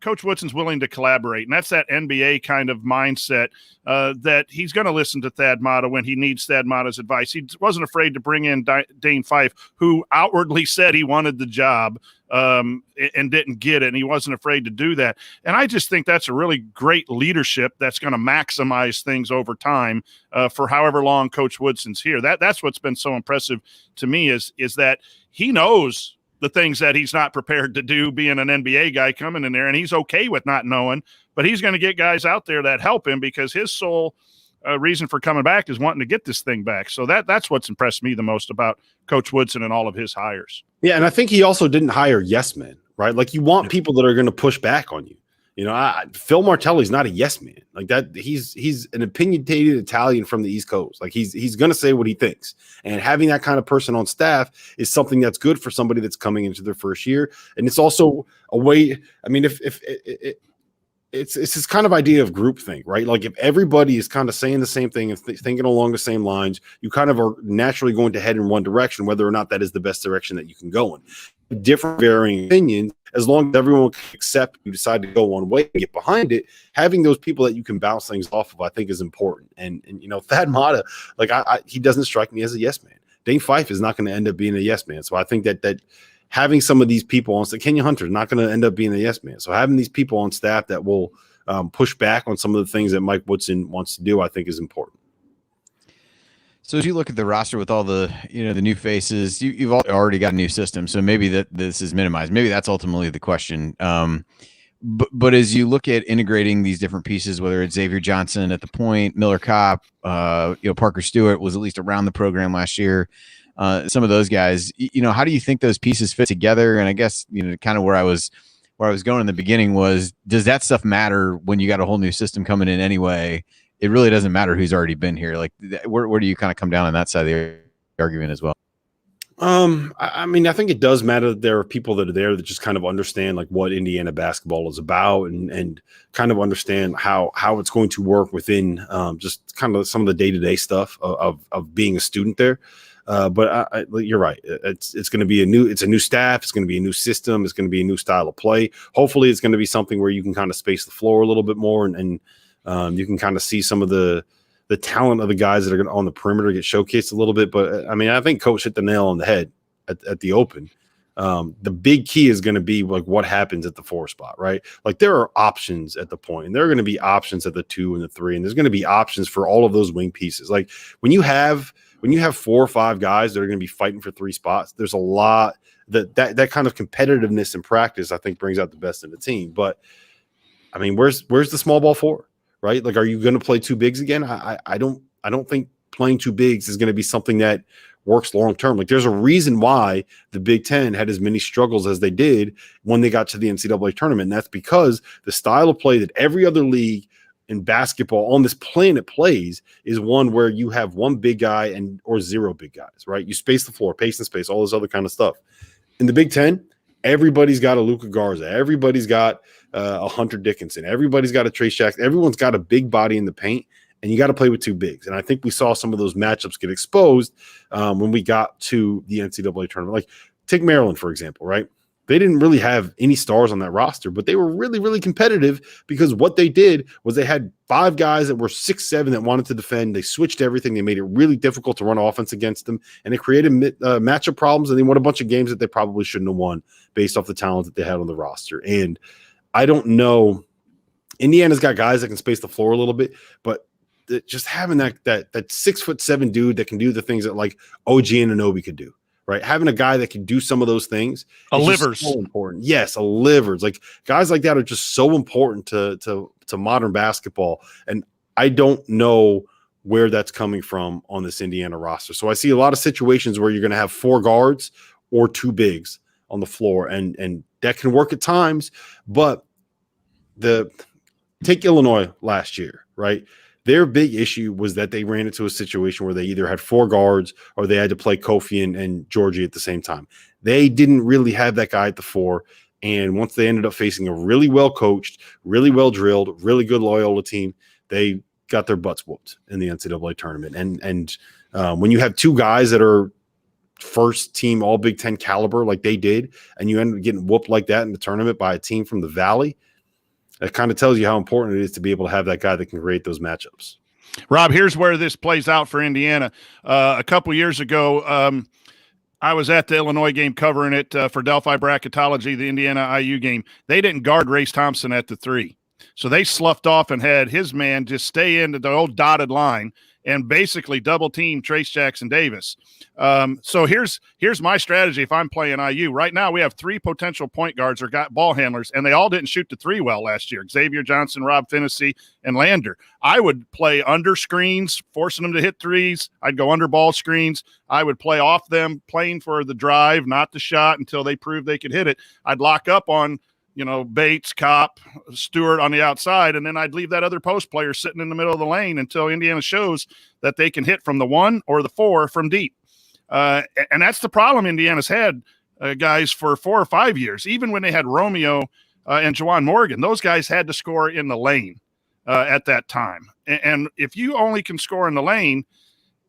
Coach Woodson's willing to collaborate. And that's that NBA kind of mindset that he's going to listen to Thad Matta when he needs Thad Matta's advice. He wasn't afraid to bring in Dane Fife, who outwardly said he wanted the job and didn't get it. And he wasn't afraid to do that. And I just think that's a really great leadership that's going to maximize things over time for however long Coach Woodson's here. That's what's been so impressive to me is that he knows the things that he's not prepared to do being an NBA guy coming in there, and he's okay with not knowing, but he's going to get guys out there that help him because his sole reason for coming back is wanting to get this thing back. So that's what's impressed me the most about Coach Woodson and all of his hires. Yeah, and I think he also didn't hire yes men, right? Like you want people that are going to push back on you. You know, Phil Martelli's not a yes man like that. He's an opinionated Italian from the East Coast. Like he's going to say what he thinks, and having that kind of person on staff is something that's good for somebody that's coming into their first year. And it's also a way. I mean, if it's this kind of idea of groupthink, right? Like if everybody is kind of saying the same thing and thinking along the same lines, you kind of are naturally going to head in one direction, whether or not that is the best direction that you can go in. Different varying opinions, as long as everyone can accept you decide to go one way and get behind it, having those people that you can bounce things off of, I think is important. And Thad Matta, like he doesn't strike me as a yes man. Dane Fife is not going to end up being a yes man. So I think that having some of these people on staff, Kenya Hunter is not going to end up being a yes man. So having these people on staff that will push back on some of the things that Mike Woodson wants to do, I think is important. So as you look at the roster with all the the new faces, you've already got a new system. So maybe that this is minimized. Maybe that's ultimately the question. But as you look at integrating these different pieces, whether it's Xavier Johnson at the point, Miller Kopp, Parker Stewart was at least around the program last year. Some of those guys, how do you think those pieces fit together? And I guess, kind of where I was going in the beginning was, does that stuff matter when you got a whole new system coming in anyway? It really doesn't matter who's already been here. Like, where do you kind of come down on that side of the argument as well? I mean, I think it does matter that there are people that are there that just kind of understand like what Indiana basketball is about and kind of understand how it's going to work within just kind of some of the day-to-day stuff of being a student there. But you're right. It's going to be a new staff. It's going to be a new system. It's going to be a new style of play. Hopefully it's going to be something where you can kind of space the floor a little bit more and you can kind of see some of the talent of the guys that are going on the perimeter get showcased a little bit. But I mean, I think Coach hit the nail on the head at the open. The big key is going to be like what happens at the 4 spot, right? Like there are options at the point, and there are going to be options at the 2 and the 3, and there's going to be options for all of those wing pieces. Like when you have 4 or 5 guys that are going to be fighting for 3 spots, there's a lot that kind of competitiveness in practice, I think, brings out the best in the team. But I mean, where's the small ball 4? Right? Like, are you going to play 2 bigs again? I don't think playing 2 bigs is going to be something that works long term. Like, there's a reason why the Big Ten had as many struggles as they did when they got to the NCAA tournament. And that's because the style of play that every other league in basketball on this planet plays is one where you have 1 big guy or 0 big guys, right? You space the floor, pace and space, all this other kind of stuff. In the Big Ten, everybody's got a Luka Garza. Everybody's got a Hunter Dickinson. Everybody's got a Trace Jackson. Everyone's got a big body in the paint, and you got to play with 2 bigs. And I think we saw some of those matchups get exposed when we got to the NCAA tournament. Like, take Maryland, for example, right? They didn't really have any stars on that roster, but they were really, really competitive because what they did was they had 5 guys that were 6'7" that wanted to defend. They switched everything. They made it really difficult to run offense against them, and it created matchup problems, and they won a bunch of games that they probably shouldn't have won based off the talent that they had on the roster. And I don't know. Indiana's got guys that can space the floor a little bit, but just having that 6'7" dude that can do the things that like OG Anunoby could do, right? Having a guy that can do some of those things, a livers, so important. Yes, a livers. Like guys like that are just so important to modern basketball, and I don't know where that's coming from on this Indiana roster. So I see a lot of situations where you're going to have 4 guards or 2 bigs on the floor, and that can work at times. But take Illinois last year, right? Their big issue was that they ran into a situation where they either had 4 guards or they had to play Kofi and Georgie at the same time. They didn't really have that guy at the 4. And once they ended up facing a really well-coached, really well-drilled, really good Loyola team, they got their butts whooped in the NCAA tournament. And when you have 2 guys that are first team all Big Ten caliber like they did, and you end up getting whooped like that in the tournament by a team from the Valley, that kind of tells you how important it is to be able to have that guy that can create those matchups. Rob, here's where this plays out for Indiana. A couple years ago, I was at the Illinois game covering it for Delphi Bracketology, the Indiana IU game. They didn't guard Race Thompson at the 3. So they sloughed off and had his man just stay into the old dotted line and basically double team Trace Jackson Davis. So here's my strategy if I'm playing IU. Right now we have 3 potential point guards or got ball handlers, and they all didn't shoot the 3 well last year. Xavier Johnson, Rob Finnessy, and Lander. I would play under screens, forcing them to hit 3s. I'd go under ball screens. I would play off them, playing for the drive, not the shot until they proved they could hit it. I'd lock up on Bates, Kopp, Stewart on the outside, and then I'd leave that other post player sitting in the middle of the lane until Indiana shows that they can hit from the 1 or the 4 from deep. And that's the problem Indiana's had, guys, for 4 or 5 years. Even when they had Romeo and Juwan Morgan, those guys had to score in the lane at that time. And if you only can score in the lane,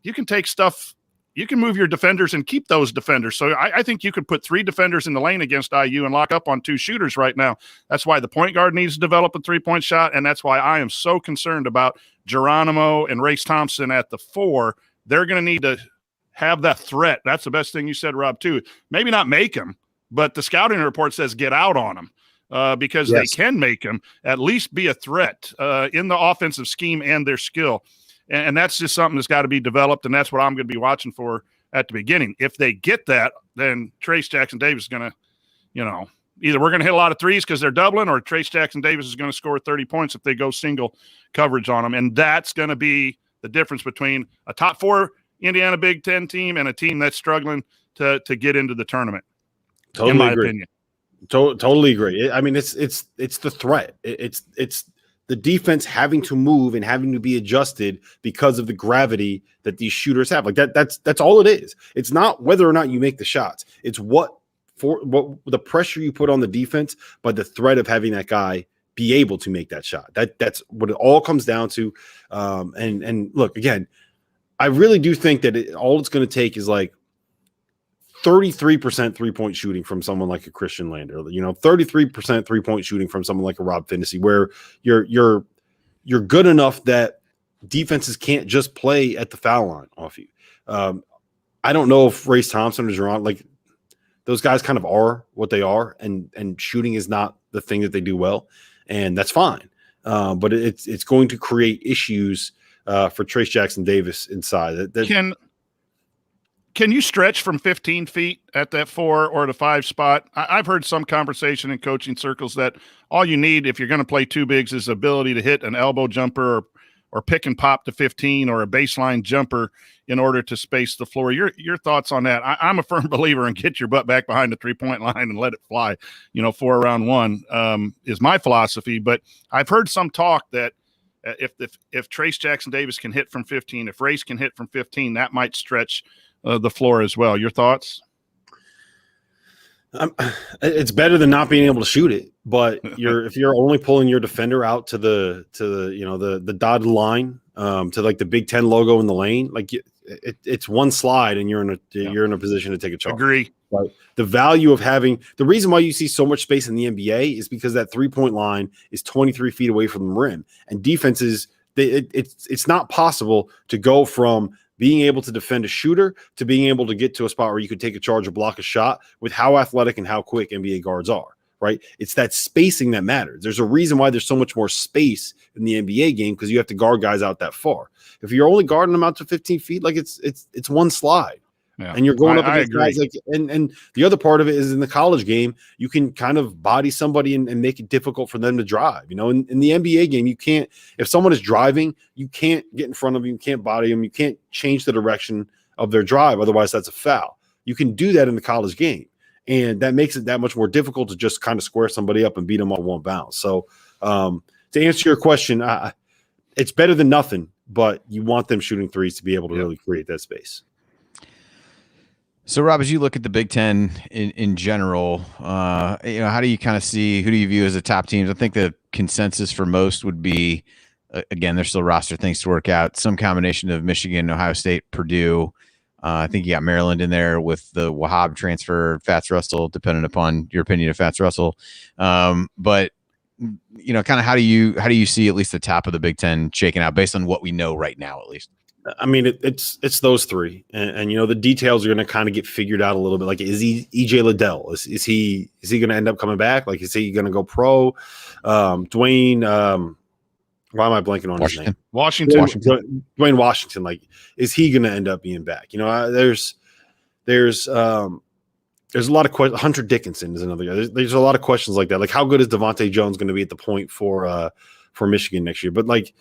you can take stuff – you can move your defenders and keep those defenders. So I think you could put 3 defenders in the lane against IU and lock up on 2 shooters right now. That's why the point guard needs to develop a 3-point shot, and that's why I am so concerned about Geronimo and Race Thompson at the 4. They're going to need to have that threat. That's the best thing you said, Rob, too. Maybe not make them, but the scouting report says get out on them because they can make them, at least be a threat in the offensive scheme and their skill. And that's just something that's got to be developed, and that's what I'm going to be watching for at the beginning. If they get that, then Trace Jackson Davis is going to, either we're going to hit a lot of threes because they're doubling, or Trace Jackson Davis is going to score 30 points if they go single coverage on them. And that's going to be the difference between a top 4 Indiana Big Ten team and a team that's struggling to get into the tournament. Totally in my agree. opinion. Totally agree. I mean, it's the threat. It's the defense having to move and having to be adjusted because of the gravity that these shooters have. Like that's all it is. It's not whether or not you make the shots. It's what the pressure you put on the defense by the threat of having that guy be able to make that shot. That's what it all comes down to. And look, again, I really do think that all it's going to take is like 33% 3-point shooting from someone like a Christian Lander, 33% 3-point shooting from someone like a Rob Finney, where you're good enough that defenses can't just play at the foul line off you. I don't know if Race Thompson or Geron, like those guys kind of are what they are, and shooting is not the thing that they do well, and that's fine. But it's going to create issues for Trace Jackson Davis inside. Can you stretch from 15 feet at that 4 or the 5 spot? I've heard some conversation in coaching circles that all you need if you're going to play 2 bigs is the ability to hit an elbow jumper or pick and pop to 15 or a baseline jumper in order to space the floor. Your thoughts on that? I'm a firm believer in get your butt back behind the 3-point line and let it fly. 4 around 1 is my philosophy. But I've heard some talk that if Trace Jackson Davis can hit from 15, if Race can hit from 15, that might stretch the floor as well. Your thoughts? It's better than not being able to shoot it, but if you're only pulling your defender out to the dotted line, to like the Big Ten logo in the lane, like it's one slide and you're in a position to take a charge. Agree. Right. The value of having the reason why you see so much space in the NBA is because that 3-point line is 23 feet away from the rim, and defenses it's not possible to go from being able to defend a shooter to being able to get to a spot where you could take a charge or block a shot with how athletic and how quick NBA guards are, right? It's that spacing that matters. There's a reason why there's so much more space in the NBA game, because you have to guard guys out that far. If you're only guarding them out to 15 feet, like it's one slide. Yeah. And you're going up against guys like, and the other part of it is in the college game, you can kind of body somebody and make it difficult for them to drive. In the NBA game, you can't, if someone is driving, you can't get in front of them, you can't body them, you can't change the direction of their drive. Otherwise, that's a foul. You can do that in the college game. And that makes it that much more difficult to just kind of square somebody up and beat them on one bounce. So to answer your question, it's better than nothing, but you want them shooting threes to be able to really create that space. So, Rob, as you look at the Big Ten in general, how do you kind of see, who do you view as the top teams? I think the consensus for most would be, again, there's still roster things to work out, some combination of Michigan, Ohio State, Purdue. I think you got Maryland in there with the Wahab transfer, Fats Russell, depending upon your opinion of Fats Russell. But kind of how do you see at least the top of the Big Ten shaking out based on what we know right now, at least? I mean, it's those three, and the details are going to kind of get figured out a little bit. Like, is he EJ Liddell? Is he going to end up coming back? Like, is he going to go pro? Dwayne, why am I blanking on his name? Washington. Dwayne Washington. Like, is he going to end up being back? There's a lot of questions. Hunter Dickinson is another guy. There's a lot of questions like that. Like, how good is Devontae Jones going to be at the point for Michigan next year? But like,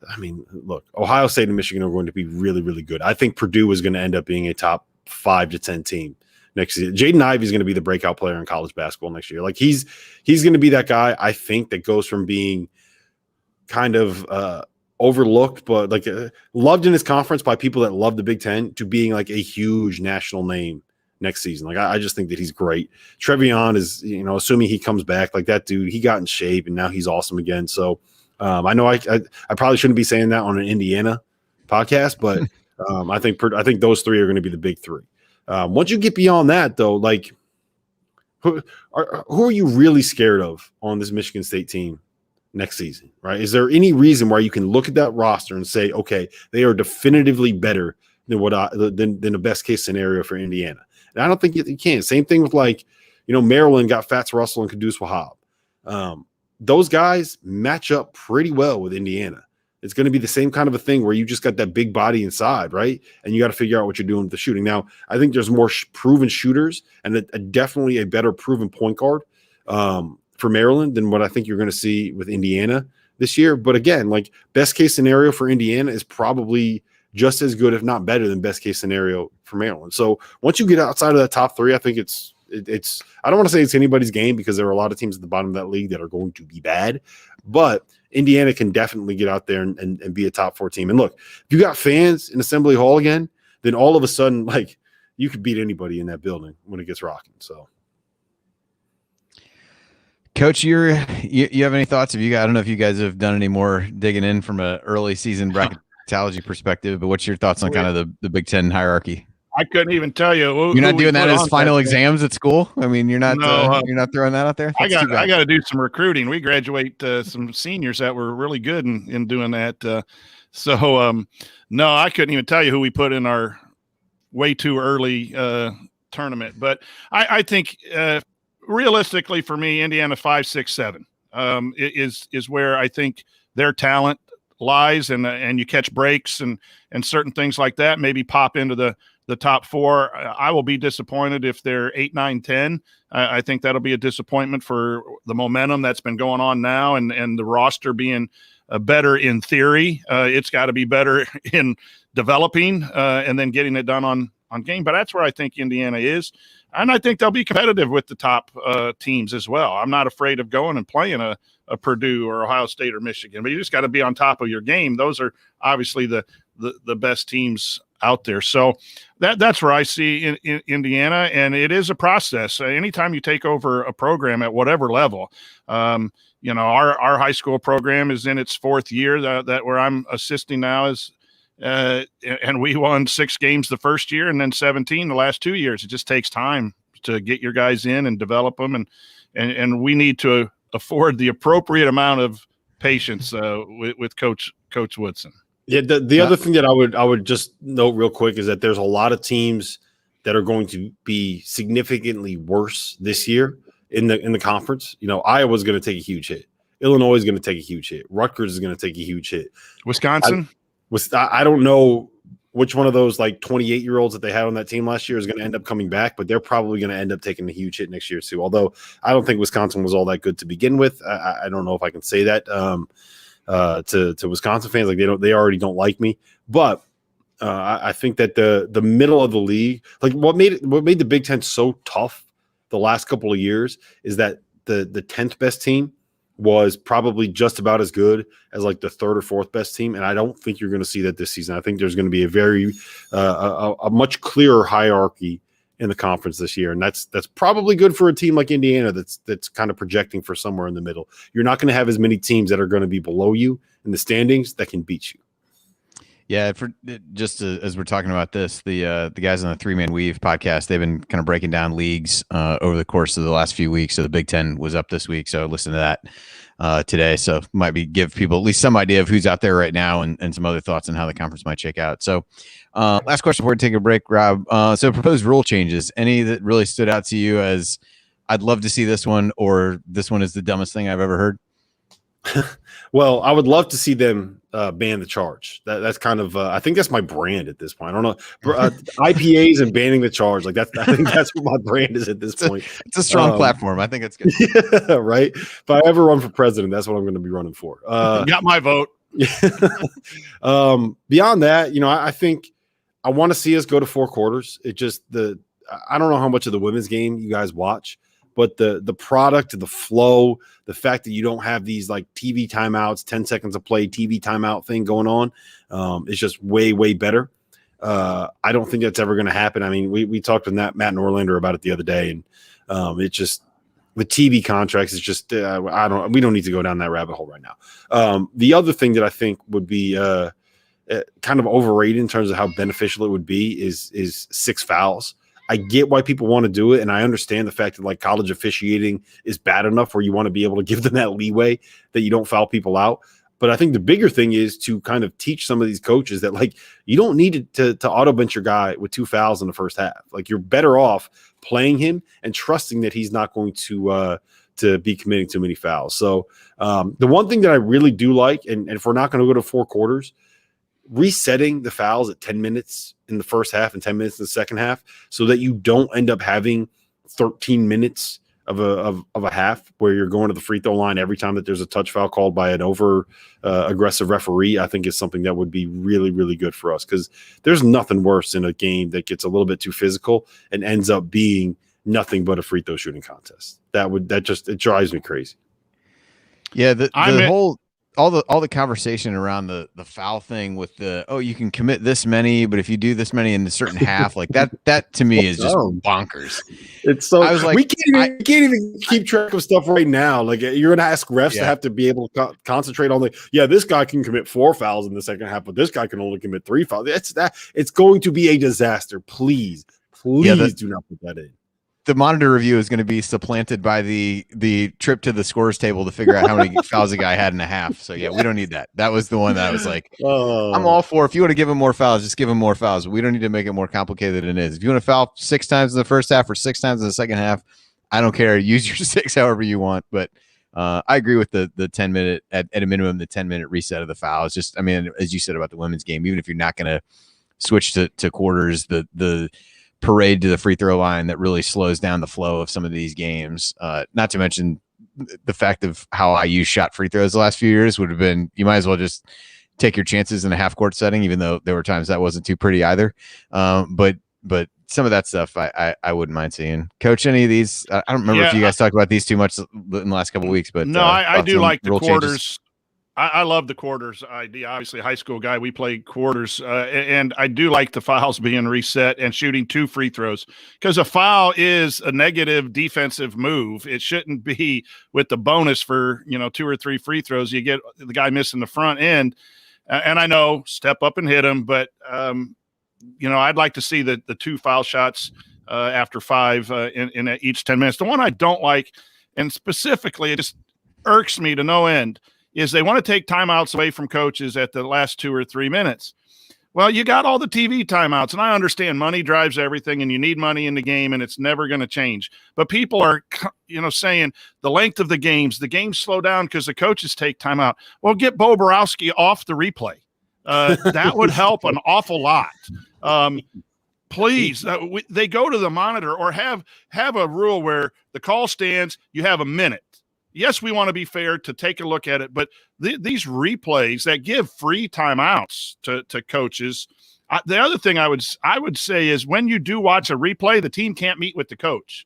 I mean, look, Ohio State and Michigan are going to be really, really good. I think Purdue is going to end up being a top 5 to 10 team next year. Jaden Ivey is going to be the breakout player in college basketball next year. Like, he's going to be that guy, I think, that goes from being kind of overlooked, but like loved in his conference by people that love the Big Ten, to being like a huge national name next season. Like, I just think that he's great. Trevion is, assuming he comes back, like that dude, he got in shape and now he's awesome again. So I know I probably shouldn't be saying that on an Indiana podcast, but I think those three are going to be the big three. Once you get beyond that, though, like who are you really scared of on this Michigan State team next season? Right? Is there any reason why you can look at that roster and say, okay, they are definitively better than than the best case scenario for Indiana? And I don't think you can. Same thing with Maryland got Fats Russell and Kudus Wahab. Those guys match up pretty well with Indiana. It's going to be the same kind of a thing where you just got that big body inside, right? And you got to figure out what you're doing with the shooting. Now, I think there's more proven shooters and definitely a better proven point guard for Maryland than what I think you're going to see with Indiana this year. But again, like best case scenario for Indiana is probably just as good, if not better than best case scenario for Maryland. So once you get outside of that top three, I think it's I don't want to say it's anybody's game because there are a lot of teams at the bottom of that league that are going to be bad, but Indiana can definitely get out there and be a top 4 team. And look, if you got fans in Assembly Hall again, then all of a sudden, like, you could beat anybody in that building when it gets rocking. So, Coach, you have any thoughts? I don't know if you guys have done any more digging in from an early season bracketology perspective, but what's your thoughts on kind of the Big Ten hierarchy? I couldn't even tell you. You're not doing that as final exams at school? I mean, you're not throwing that out there? I got to do some recruiting. We graduate some seniors that were really good in doing that. No, I couldn't even tell you who we put in our way too early tournament. But I think realistically for me, Indiana 5, 6, 7 is where I think their talent lies, and you catch breaks and certain things like that maybe pop into the top 4. I will be disappointed if they're 8, 9, 10. I think that'll be a disappointment for the momentum that's been going on now, and the roster being better in theory. It's got to be better in developing and then getting it done on game. But that's where I think Indiana is, and I think they'll be competitive with the top teams as well. I'm not afraid of going and playing a Purdue or Ohio State or Michigan, but you just got to be on top of your game. Those are obviously the best teams out there. So that's where I see in Indiana, and it is a process. Anytime you take over a program at whatever level, our high school program is in its 4th year that where I'm assisting now is, and we won 6 games the first year and then 17 the last 2 years. It just takes time to get your guys in and develop them, and we need to afford the appropriate amount of patience with Coach Woodson. Yeah, the other thing that I would just note real quick is that there's a lot of teams that are going to be significantly worse this year in the conference. Iowa's going to take a huge hit. Illinois is going to take a huge hit. Rutgers is going to take a huge hit. Wisconsin? I don't know which one of those like 28-year-olds that they had on that team last year is going to end up coming back, but they're probably going to end up taking a huge hit next year too. Although I don't think Wisconsin was all that good to begin with. I don't know if I can say that. To Wisconsin fans, like they already don't like me, but I think that the middle of the league, like what made the Big Ten so tough the last couple of years is that the 10th best team was probably just about as good as like the 3rd or 4th best team, and I don't think you're going to see that this season. I think there's going to be a very a much clearer hierarchy in the conference this year, and that's probably good for a team like Indiana that's kind of projecting for somewhere in the middle. You're not going to have as many teams that are going to be below you in the standings that can beat you. Yeah, as we're talking about this, the guys on the 3-Man Weave podcast, they've been kind of breaking down leagues over the course of the last few weeks. So the Big Ten was up this week, so listen to that today. So might give people at least some idea of who's out there right now and some other thoughts on how the conference might shake out. So last question before we take a break, Rob. So proposed rule changes, any that really stood out to you as I'd love to see this one, or this one is the dumbest thing I've ever heard? Well, I would love to see them ban the charge. That's kind of I think that's my brand at this point. I don't know IPAs and banning the charge. Like I think that's what my brand is at this point. It's a strong platform. I think it's good. Yeah, right. If I ever run for president, that's what I'm going to be running for. Got my vote. Beyond that, I think I want to see us go to 4 quarters. I don't know how much of the women's game you guys watch, but the product, the flow, the fact that you don't have these like TV timeouts, 10 seconds of play, TV timeout thing going on is just way, way better. I don't think that's ever going to happen. I mean, we talked with Matt Norlander about it the other day, and it's just the TV contracts is just we don't need to go down that rabbit hole right now. The other thing that I think would be kind of overrated in terms of how beneficial it would be is 6 fouls. I get why people want to do it, and I understand the fact that like college officiating is bad enough where you want to be able to give them that leeway that you don't foul people out. But I think the bigger thing is to kind of teach some of these coaches that like you don't need to auto bench your guy with 2 fouls in the first half. Like you're better off playing him and trusting that he's not going to be committing too many fouls. So the one thing that I really do like, and if we're not going to go to 4 quarters, resetting the fouls at 10 minutes in the first half and 10 minutes in the second half so that you don't end up having 13 minutes of a half where you're going to the free throw line every time that there's a touch foul called by an over aggressive referee, I think is something that would be really, really good for us, because there's nothing worse in a game that gets a little bit too physical and ends up being nothing but a free throw shooting contest. It drives me crazy. Yeah, all the conversation around the foul thing with you can commit this many, but if you do this many in a certain half, like that to me is just bonkers. It's so I was like, we can't even keep track of stuff right now. Like, you're gonna ask refs to have to be able to concentrate on this guy can commit 4 fouls in the second half, but this guy can only commit 3 fouls. It's going to be a disaster. Please do not put that in. The monitor review is going to be supplanted by the trip to the scores table to figure out how many fouls a guy had in a half. So we don't need that. That was the one that I was like, I'm all for. If you want to give him more fouls, just give him more fouls. We don't need to make it more complicated than it is. If you want to foul 6 times in the first half or 6 times in the second half, I don't care. Use your 6 however you want. But I agree with the 10-minute at a minimum, the 10-minute reset of the fouls. Just, I mean, as you said about the women's game, even if you're not going to switch to quarters, the parade to the free throw line that really slows down the flow of some of these games. Not to mention the fact of how IU shot free throws the last few years would have been, you might as well just take your chances in a half court setting, even though there were times that wasn't too pretty either. But some of that stuff I wouldn't mind seeing. Coach, any of these? I don't remember if you guys talked about these too much in the last couple of weeks, but no, I do like the quarters. Changes. I love the quarters idea. Obviously, high school guy, we play quarters, and I do like the fouls being reset and shooting 2 free throws, because a foul is a negative defensive move. It shouldn't be with the bonus for 2 or 3 free throws. You get the guy missing the front end, and I know step up and hit him, but I'd like to see the 2 foul shots after 5 in each 10 minutes. The one I don't like, and specifically it just irks me to no end, is they want to take timeouts away from coaches at the last 2 or 3 minutes. Well, you got all the TV timeouts, and I understand money drives everything, and you need money in the game, and it's never going to change. But people are, saying the length of the games slow down because the coaches take timeout. Well, get Bo Borowski off the replay. That would help an awful lot. Please, they go to the monitor, or have a rule where the call stands, you have a minute. Yes, we want to be fair to take a look at it, but these replays that give free timeouts to coaches. The other thing I would say is, when you do watch a replay, the team can't meet with the coach.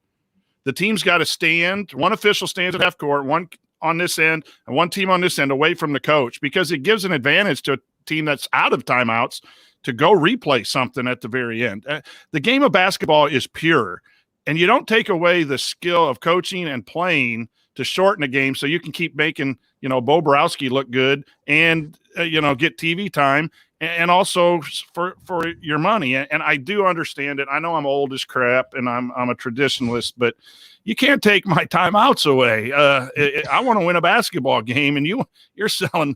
The team's got to stand. One official stands at half court, one on this end, and one team on this end away from the coach, because it gives an advantage to a team that's out of timeouts to go replay something at the very end. The game of basketball is pure, and you don't take away the skill of coaching and playing to shorten a game so you can keep making, Bo Borowski look good and, get TV time, and also for your money. And I do understand it. I know I'm old as crap and I'm a traditionalist, but you can't take my timeouts away. I want to win a basketball game, and you're selling,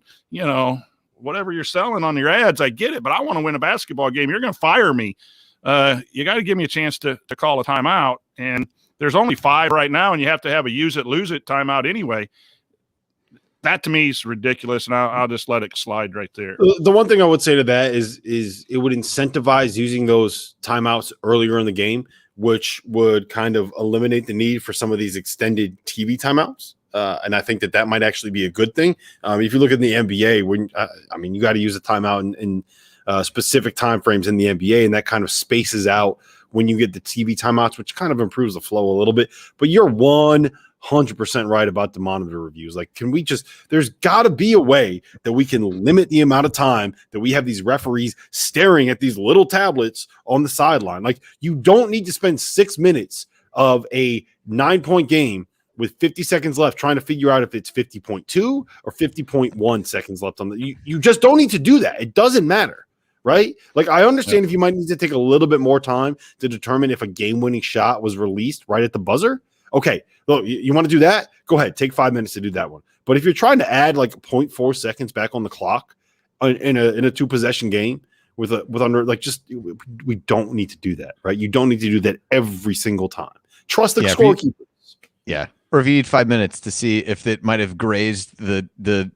whatever you're selling on your ads. I get it, but I want to win a basketball game. You're going to fire me. You got to give me a chance to call a timeout. And there's only 5 right now, and you have to have a use it, lose it timeout anyway. That to me is ridiculous, and I'll just let it slide right there. The one thing I would say to that is it would incentivize using those timeouts earlier in the game, which would kind of eliminate the need for some of these extended TV timeouts. And I think that might actually be a good thing. If you look at the NBA, you got to use a timeout in specific time frames in the NBA, and that kind of spaces out when you get the TV timeouts, which kind of improves the flow a little bit. But you're 100% right about the monitor reviews. Like, there's got to be a way that we can limit the amount of time that we have these referees staring at these little tablets on the sideline. Like, you don't need to spend 6 minutes of a 9-point game with 50 seconds left trying to figure out if it's 50.2 or 50.1 seconds left on you just don't need to do that. It doesn't matter. Right? Like, I understand if you might need to take a little bit more time to determine if a game-winning shot was released right at the buzzer. Okay, look, you want to do that? Go ahead, take 5 minutes to do that one. But if you're trying to add like 0.4 seconds back on the clock in a 2-possession game with under, like, we don't need to do that, right? You don't need to do that every single time. Trust the scorekeepers. Yeah, or if you need 5 minutes to see if it might have grazed the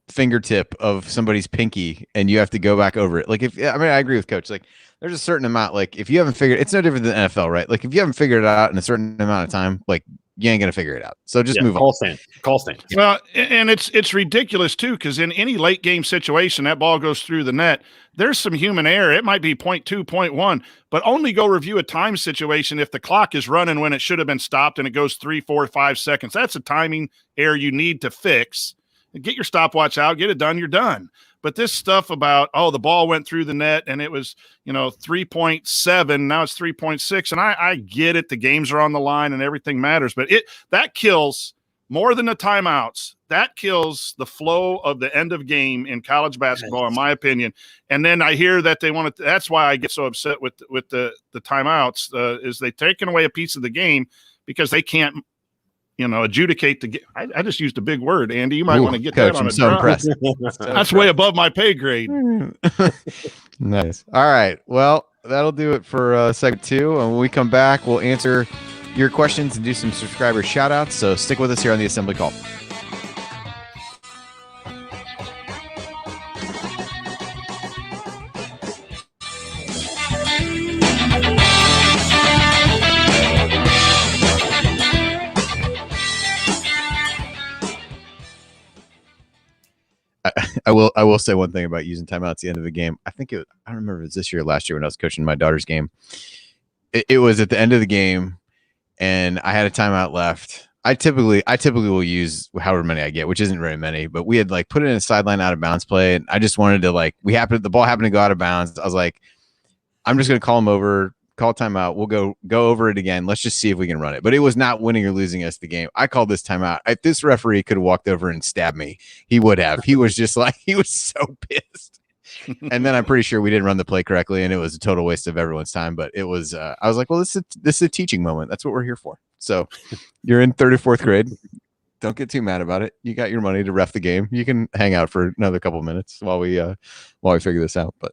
fingertip of somebody's pinky, and you have to go back over it. Like, I agree with Coach. Like, there's a certain amount, like, if you haven't figured, it's no different than NFL, right? Like, if you haven't figured it out in a certain amount of time, like, you ain't gonna figure it out. So just move call on. Call stand. Well, and it's ridiculous too, because in any late game situation, that ball goes through the net. There's some human error. It might be 0.2, 0.1, but only go review a time situation if the clock is running when it should have been stopped and it goes 3, 4, 5 seconds. That's a timing error you need to fix. Get your stopwatch out, get it done, you're done. But this stuff about, the ball went through the net and it was, 3.7, now it's 3.6. And I get it. The games are on the line and everything matters, but that kills more than the timeouts. That kills the flow of the end of game in college basketball, in my opinion. And then I hear that they want to, that's why I get so upset with the timeouts, is they taken away a piece of the game because they can't, adjudicate the game. I just used a big word, Andy. You might want to get Coach, that on I'm a so drum. impressed. That's way above my pay grade. Nice. All right. Well, that'll do it for segment 2. And when we come back, we'll answer your questions and do some subscriber shout outs. So stick with us here on the Assembly Call. I will say one thing about using timeouts at the end of the game. I don't remember if it was this year or last year when I was coaching my daughter's game. It was at the end of the game and I had a timeout left. I typically will use however many I get, which isn't very many, but we had put it in a sideline out of bounds play. And I just wanted to the ball happened to go out of bounds. I was like, I'm just going to call him over, call timeout. We'll go over it again. Let's just see if we can run it. But it was not winning or losing us the game. I called this timeout. This referee could have walked over and stabbed me. He would have. He was just he was so pissed. And then I'm pretty sure we didn't run the play correctly, and it was a total waste of everyone's time. But it was. I was like, well, this is a teaching moment. That's what we're here for. So you're in 3rd or 4th grade. Don't get too mad about it. You got your money to ref the game. You can hang out for another couple of minutes while we figure this out. But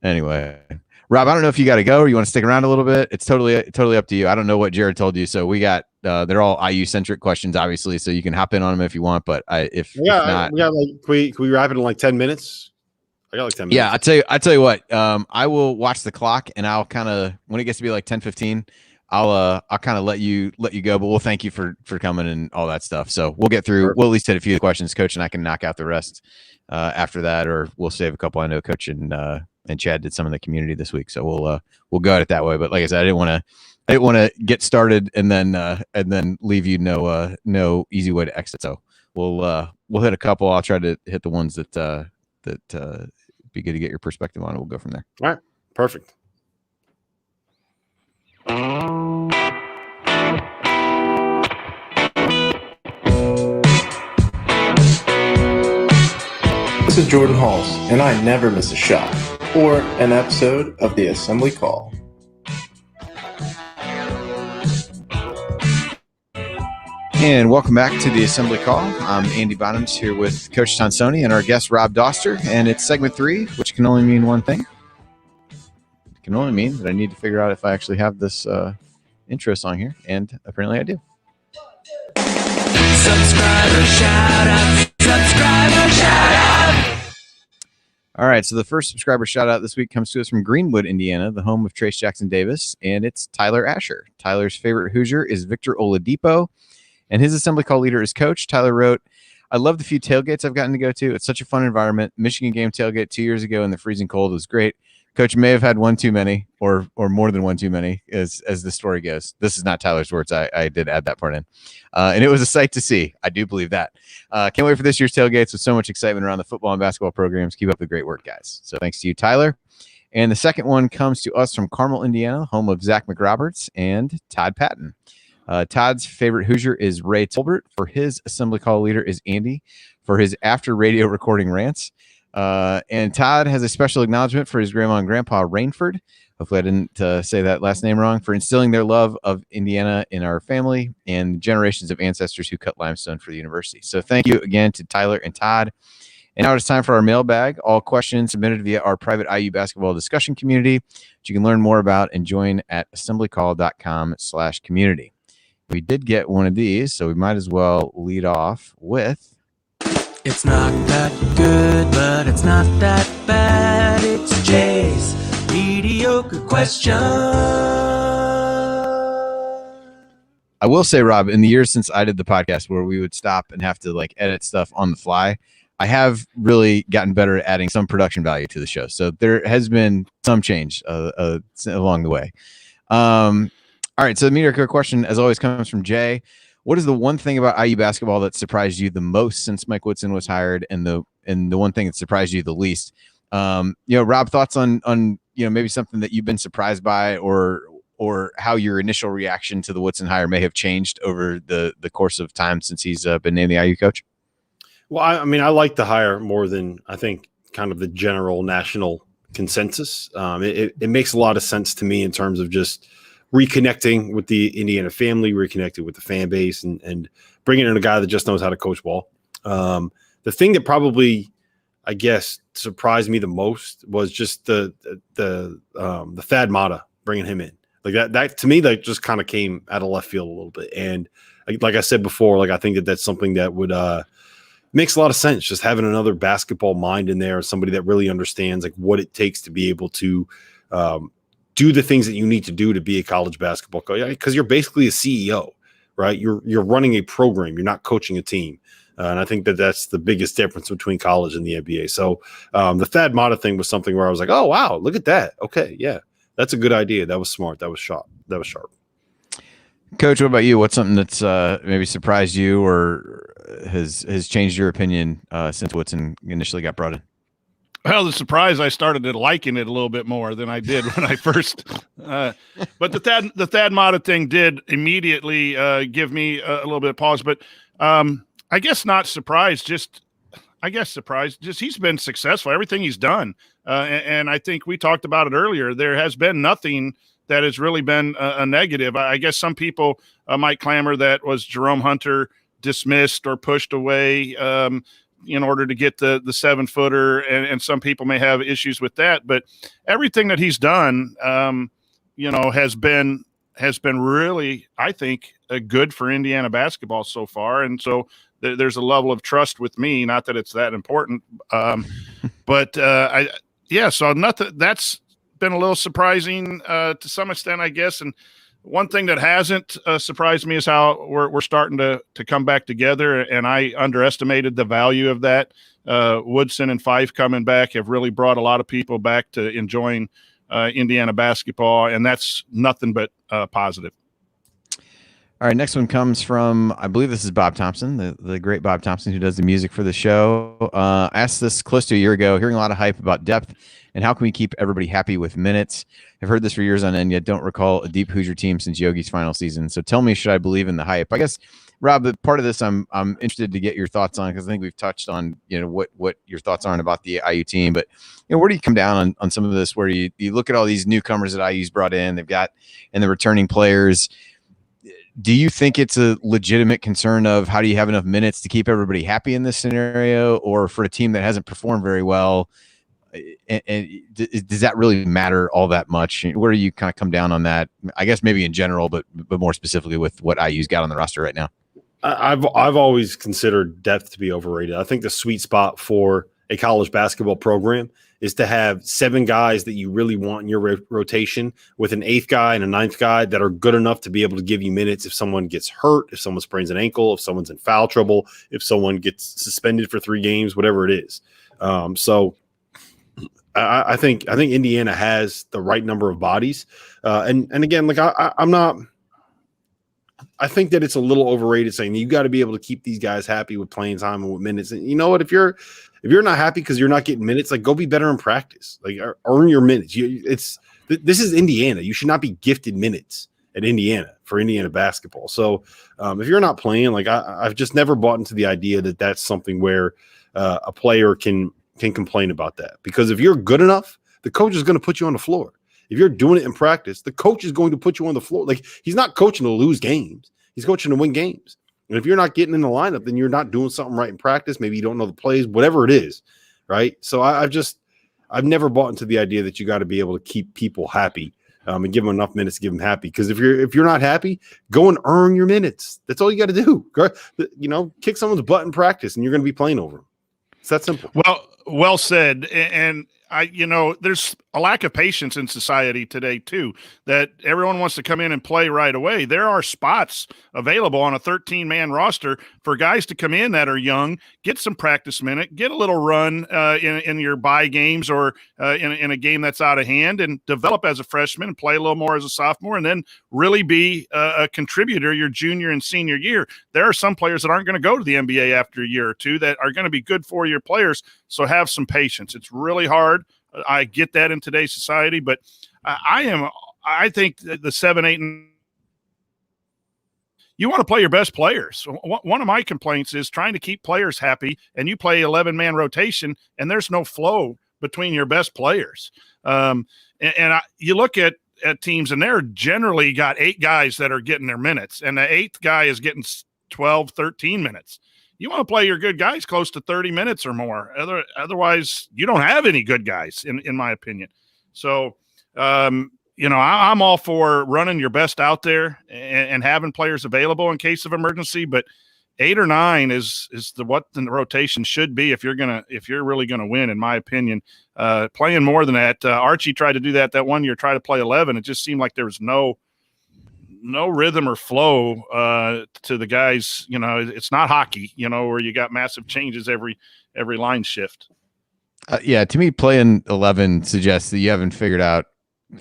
anyway. Rob, I don't know if you got to go or you want to stick around a little bit. It's totally up to you. I don't know what Jared told you. So we got they're all IU centric questions, obviously. So you can hop in on them if you want. But if not, we got can we wrap it in 10 minutes? I got 10 minutes. Yeah, I tell you what. I will watch the clock and I'll kind of when it gets to be 10:15, I'll kind of let you go. But we'll thank you for coming and all that stuff. So we'll get through. We'll at least hit a few questions, Coach, and I can knock out the rest after that, or we'll save a couple. I know Coach and Chad did some of the community this week, so we'll go at it that way. But like I said, I didn't want to get started and then leave you no easy way to exit. So we'll hit a couple. I'll try to hit the ones that be good to get your perspective on. We'll go from there. All right, perfect. This is Jordan Halls, and I never miss a shot or an episode of the Assembly Call. And welcome back to the Assembly Call. I'm Andy Bottoms here with Coach Tonsoni and our guest Rob Dauster, and it's segment 3, which can only mean one thing. It can only mean that I need to figure out if I actually have this intro song here, and apparently I do. Subscriber shout out. Subscriber shout out. All right, so the first subscriber shout out this week comes to us from Greenwood, Indiana, the home of Trace Jackson Davis, and it's Tyler Asher. Tyler's favorite Hoosier is Victor Oladipo, and his Assembly Call leader is Coach. Tyler wrote, I love the few tailgates I've gotten to go to. It's such a fun environment. Michigan game tailgate 2 years ago in the freezing cold was great. Coach may have had one too many or more than one too many as the story goes. This is not Tyler's words. I did add that part in. And it was a sight to see. I do believe that. Can't wait for this year's tailgates with so much excitement around the football and basketball programs. Keep up the great work, guys. So thanks to you, Tyler. And the second one comes to us from Carmel, Indiana, home of Zach McRoberts and Todd Patton. Todd's favorite Hoosier is Ray Tolbert. For his Assembly Call leader is Andy for his after radio recording rants. And Todd has a special acknowledgement for his grandma and grandpa Rainford. Hopefully I didn't say that last name wrong, for instilling their love of Indiana in our family and generations of ancestors who cut limestone for the university. So thank you again to Tyler and Todd. And now it's time for our mailbag. All questions submitted via our private IU basketball discussion community, which you can learn more about and join at assemblycall.com/community. We did get one of these, so we might as well lead off with... It's not that good, but it's not that bad. It's Jay's mediocre question. I will say, Rob, in the years since I did the podcast where we would stop and have to like edit stuff on the fly, I have really gotten better at adding some production value to the show. So there has been some change along the way. All right. So the media question, as always, comes from Jay. What is the one thing about IU basketball that surprised you the most since Mike Woodson was hired, and the one thing that surprised you the least? Rob, thoughts on maybe something that you've been surprised by, or how your initial reaction to the Woodson hire may have changed over the course of time since he's been named the IU coach? Well, I mean, I like the hire more than I think kind of the general national consensus. It makes a lot of sense to me in terms of just reconnecting with the Indiana family, reconnecting with the fan base, and bringing in a guy that just knows how to coach ball. The thing that probably, I guess, surprised me the most was just the Thad Matta, bringing him in. Like that to me, that just kind of came out of left field a little bit. And like I said before, like I think that's something that would makes a lot of sense. Just having another basketball mind in there, somebody that really understands like what it takes to be able to do the things that you need to do to be a college basketball coach. Because you're basically a CEO, right? You're running a program. You're not coaching a team. And I think that's the biggest difference between college and the NBA. So the Thad Matta thing was something where I was like, oh, wow, look at that. Okay, yeah, that's a good idea. That was smart. That was sharp. Coach, what about you? What's something that's maybe surprised you or has changed your opinion since Woodson initially got brought in? Well, the surprise, I started liking it a little bit more than I did when I first. But the Thad Matta thing did immediately give me a little bit of pause. But I guess not surprised. Just he's been successful. Everything he's done, and I think we talked about it earlier. There has been nothing that has really been a negative. I guess some people might clamor that was Jerome Hunter dismissed or pushed away in order to get the 7-footer, and some people may have issues with that. But everything that he's done, has been really, I think, good for Indiana basketball so far. And so there's a level of trust with me. Not that it's that important, but so nothing that's been a little surprising to some extent, I guess. And one thing that hasn't surprised me is how we're starting to come back together, and I underestimated the value of that. Woodson and Fife coming back have really brought a lot of people back to enjoying Indiana basketball, and that's nothing but positive. All right, next one comes from, I believe this is Bob Thompson, the great Bob Thompson, who does the music for the show. Asked this close to a year ago, hearing a lot of hype about depth and how can we keep everybody happy with minutes. I've heard this for years on end, yet don't recall a deep Hoosier team since Yogi's final season. So tell me, should I believe in the hype? I guess, Rob, part of this I'm interested to get your thoughts on, because I think we've touched on what your thoughts are about the IU team. But where do you come down on some of this, where you look at all these newcomers that IU's brought in, they've got, and the returning players. Do you think it's a legitimate concern of how do you have enough minutes to keep everybody happy in this scenario, or for a team that hasn't performed very well? And does that really matter all that much? Where do you kind of come down on that? I guess maybe in general, but more specifically with what IU's got on the roster right now. I've always considered depth to be overrated. I think the sweet spot for a college basketball program is to have 7 guys that you really want in your rotation, with an 8th guy and a 9th guy that are good enough to be able to give you minutes if someone gets hurt, if someone sprains an ankle, if someone's in foul trouble, if someone gets suspended for 3 games, whatever it is. So I think Indiana has the right number of bodies. And again, like I'm not – I think that it's a little overrated saying you got to be able to keep these guys happy with playing time and with minutes. And you know what? If you're not happy because you're not getting minutes, like, go be better in practice. Like, earn your minutes. This is Indiana. You should not be gifted minutes at Indiana for Indiana basketball. So if you're not playing, like, I've just never bought into the idea that that's something where a player can complain about that. Because if you're good enough, the coach is going to put you on the floor. If you're doing it in practice, the coach is going to put you on the floor. Like, he's not coaching to lose games. He's coaching to win games. And if you're not getting in the lineup, then you're not doing something right in practice. Maybe you don't know the plays, whatever it is, right? So I've never bought into the idea that you got to be able to keep people happy and give them enough minutes to give them happy. Because if you're not happy, go and earn your minutes. That's all you got to do. Kick someone's butt in practice, and you're going to be playing over them. It's that simple. Well said. And there's a lack of patience in society today too, that everyone wants to come in and play right away. There are spots available on a 13-man roster for guys to come in that are young, get some practice minute, get a little run in your bye games or in a game that's out of hand, and develop as a freshman and play a little more as a sophomore, and then really be a contributor your junior and senior year. There are some players that aren't going to go to the NBA after a year or two that are going to be good 4-year players. So have some patience. It's really hard. I get that in today's society, but I think the 7, 8, and you want to play your best players. One of my complaints is trying to keep players happy, and you play 11-man rotation, and there's no flow between your best players. You look at teams, and they're generally got 8 guys that are getting their minutes, and the 8th guy is getting 12, 13 minutes. You want to play your good guys close to 30 minutes or more. Otherwise, you don't have any good guys, in my opinion. So, I'm all for running your best out there and having players available in case of emergency. But 8 or 9 is what the rotation should be if you're really gonna win, in my opinion. Playing more than that, Archie tried to do that one year, try to play 11. It just seemed like there was no rhythm or flow to the guys. It's not hockey, where you got massive changes every line shift. To me, playing 11 suggests that you haven't figured out.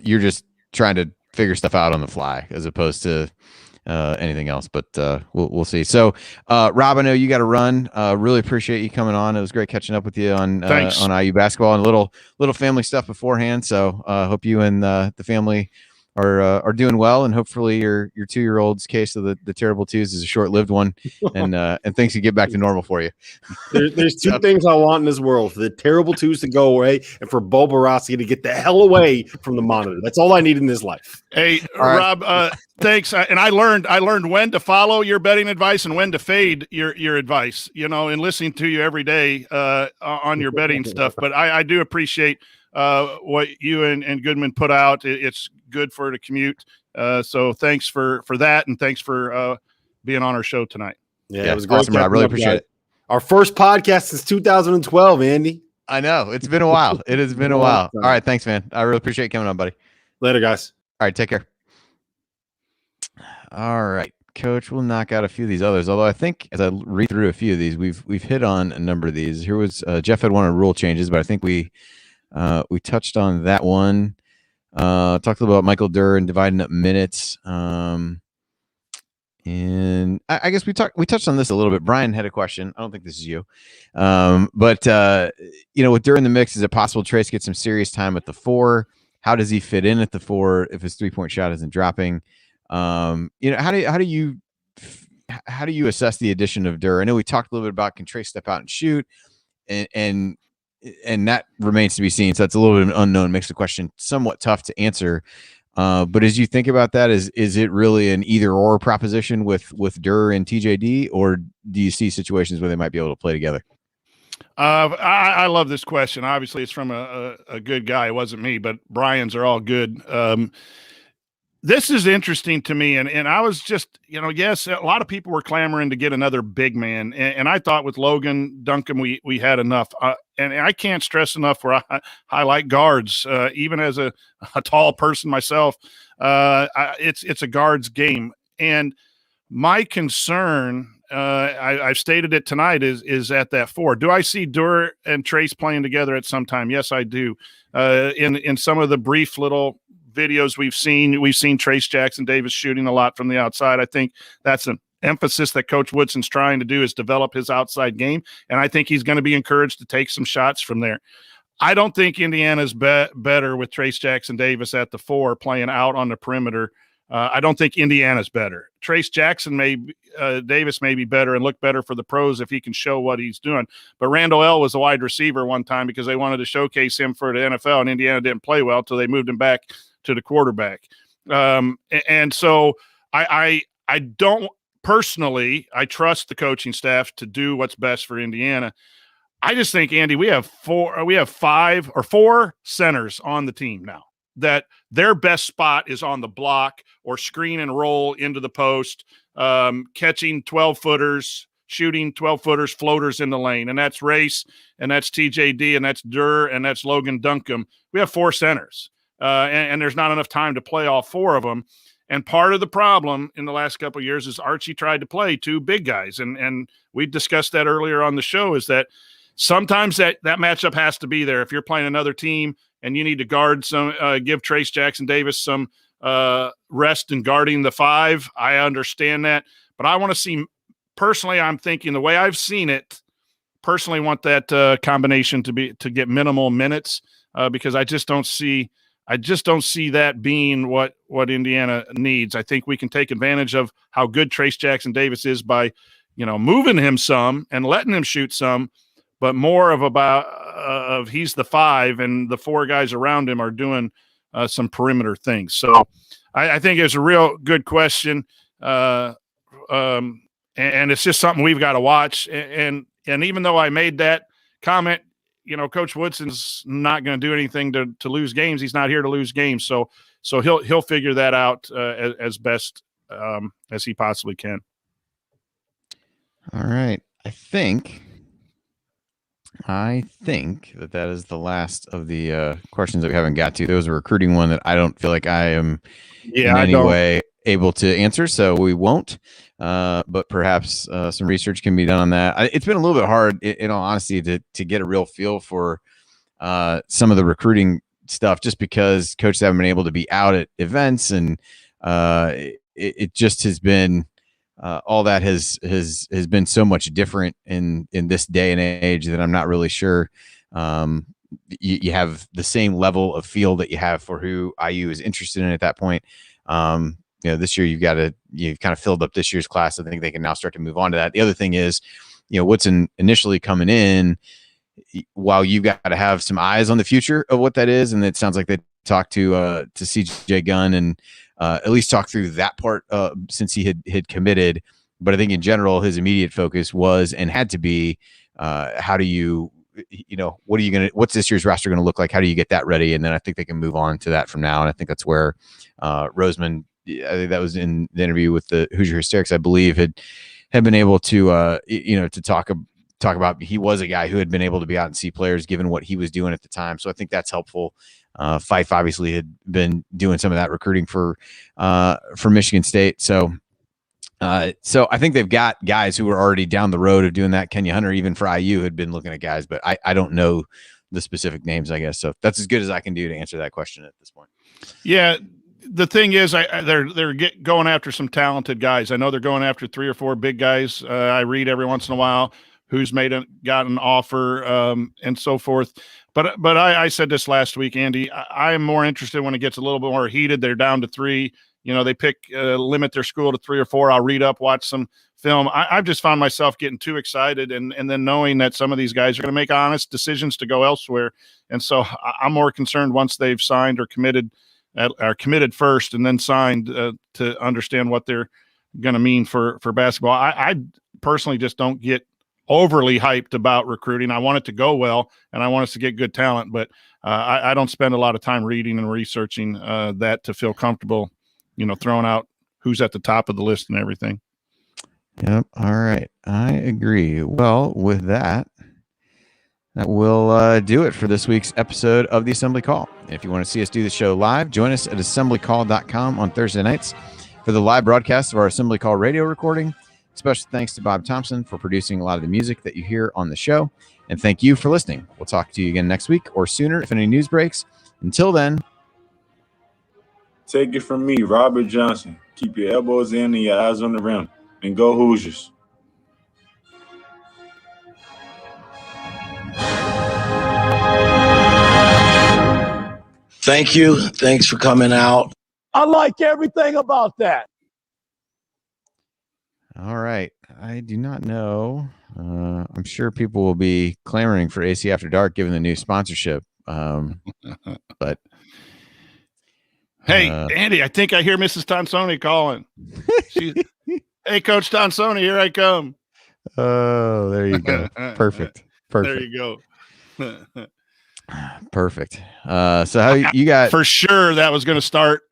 You're just trying to figure stuff out on the fly as opposed to anything else. But we'll see. So, Rob, I know you got to run. Really appreciate you coming on. It was great catching up with you on IU basketball and a little family stuff beforehand. So, hope you and the family are doing well, and hopefully your 2-year-old's case of the terrible twos is a short-lived one, and things can get back to normal for you. There's 2 things I want in this world: for the terrible twos to go away, and for Bo Borowski to get the hell away from the monitor. That's all I need in this life. Hey, Rob, thanks. And I learned when to follow your betting advice and when to fade your advice. In listening to you every day on your betting stuff. But I do appreciate what you and Goodman put out. It's good for the commute. So thanks for that, and thanks for being on our show tonight. Yeah, it was great. Awesome. I really appreciate it. Our first podcast since 2012, Andy. I know. It's been a while. It has been a while. All right. Thanks, man. I really appreciate you coming on, buddy. Later, guys. All right. Take care. All right. Coach, we'll knock out a few of these others. Although I think as I read through a few of these, we've hit on a number of these. Here was Jeff had one on rule changes, but I think we touched on that one. Talked a little about Michael Durr and dividing up minutes. And I guess we touched on this a little bit. Brian had a question. I don't think this is you. But with Durr in the mix, is it possible Trace gets some serious time at the 4? How does he fit in at the 4 if his 3-point shot isn't dropping? How do you assess the addition of Durr? I know we talked a little bit about can Trace step out and shoot, and that remains to be seen. So that's a little bit of an unknown. Makes the question somewhat tough to answer. But as you think about that, is it really an either or proposition with Durr and TJD, or do you see situations where they might be able to play together? I love this question. Obviously, it's from a good guy. It wasn't me, but Brian's are all good. This is interesting to me, and I was just, yes, a lot of people were clamoring to get another big man, and I thought with Logan Duncan we had enough. And I can't stress enough where I like guards, even as a tall person myself. It's a guards game, and my concern, I've stated it tonight, is at that 4. Do I see Durr and Trace playing together at some time? Yes, I do. In some of the brief little videos we've seen Trace Jackson Davis shooting a lot from the outside. I think that's an emphasis that Coach Woodson's trying to do, is develop his outside game, and I think he's going to be encouraged to take some shots from there. I don't think Indiana's better with Trace Jackson Davis at the 4 playing out on the perimeter. I don't think Indiana's better. Trace Jackson Davis may be better and look better for the pros if he can show what he's doing. But Randall L was a wide receiver one time because they wanted to showcase him for the NFL, and Indiana didn't play well until they moved him back to the quarterback. And so I don't personally, I trust the coaching staff to do what's best for Indiana. I just think, Andy, we have 5 or 4 centers on the team now that their best spot is on the block or screen and roll into the post, catching 12-footers, shooting 12-footers, floaters in the lane, and that's Race, and that's TJD, and that's Durr, and that's Logan Duncombe. We have 4 centers, and there's not enough time to play all 4 of them. And part of the problem in the last couple of years is Archie tried to play 2 big guys, and we discussed that earlier on the show, is that sometimes that matchup has to be there. If you're playing another team and you need to guard some, give Trace Jackson Davis some rest in guarding the 5, I understand that. But I want to see, personally, I'm thinking the way I've seen it, personally want that combination to get minimal minutes because I just don't see that being what Indiana needs. I think we can take advantage of how good Trace Jackson Davis is by, moving him some and letting him shoot some, but more of he's the 5 and the 4 guys around him are doing some perimeter things. So I think it's a real good question. And it's just something we've got to watch. And even though I made that comment, Coach Woodson's not going to do anything to lose games. He's not here to lose games. So he'll figure that out as best as he possibly can. All right. I think that is the last of the questions that we haven't got to. There was a recruiting one that I don't feel like I am in any way able to answer, so we won't. But perhaps some research can be done on that. It's been a little bit hard, in all honesty, to get a real feel for some of the recruiting stuff, just because coaches haven't been able to be out at events, and it just has been all that has been so much different in this day and age that I'm not really sure you have the same level of feel that you have for who IU is interested in at that point. This year you've kind of filled up this year's class. I think they can now start to move on to that. The other thing is, Woodson initially coming in, while you've got to have some eyes on the future of what that is, and it sounds like they talked to CJ Gunn and at least talk through that part since he had committed. But I think in general, his immediate focus was and had to be, how do you, what's this year's roster going to look like? How do you get that ready? And then I think they can move on to that from now. And I think that's where Roseman, I think that was in the interview with the Hoosier Hysterics, I believe, had been able to, to talk about, he was a guy who had been able to be out and see players given what he was doing at the time. So I think that's helpful. Fife obviously had been doing some of that recruiting for Michigan State. So I think they've got guys who were already down the road of doing that. Kenya Hunter, even for IU, had been looking at guys, but I don't know the specific names, I guess. So that's as good as I can do to answer that question at this point. Yeah. The thing is, they're going after some talented guys. I know they're going after 3 or 4 big guys. I read every once in a while who's got an offer and so forth. But I said this last week, Andy. I am more interested when it gets a little bit more heated. They're down to 3. They limit their school to 3 or 4. I'll read up, watch some film. I've just found myself getting too excited, and then knowing that some of these guys are going to make honest decisions to go elsewhere. And so I'm more concerned once they've signed or committed first and then signed to understand what they're going to mean for basketball. I personally just don't get overly hyped about recruiting. I want it to go well, and I want us to get good talent, but I don't spend a lot of time reading and researching that to feel comfortable, throwing out who's at the top of the list and everything. Yep. All right. I agree. Well, with that will do it for this week's episode of the Assembly Call. If you want to see us do the show live, join us at assemblycall.com on Thursday nights for the live broadcast of our Assembly Call radio recording. Special thanks to Bob Thompson for producing a lot of the music that you hear on the show. And thank you for listening. We'll talk to you again next week or sooner if any news breaks. Until then. Take it from me, Robert Johnson. Keep your elbows in and your eyes on the rim. And go Hoosiers. Thank you. Thanks for coming out. I like everything about that. All right. I do not know. I'm sure people will be clamoring for AC After Dark given the new sponsorship. But hey, Andy, I think I hear Mrs. Tonsoni calling. Hey, Coach Tonsoni, here I come. Oh, there you go. Perfect. There you go. Perfect. So how you got? For sure that was going to start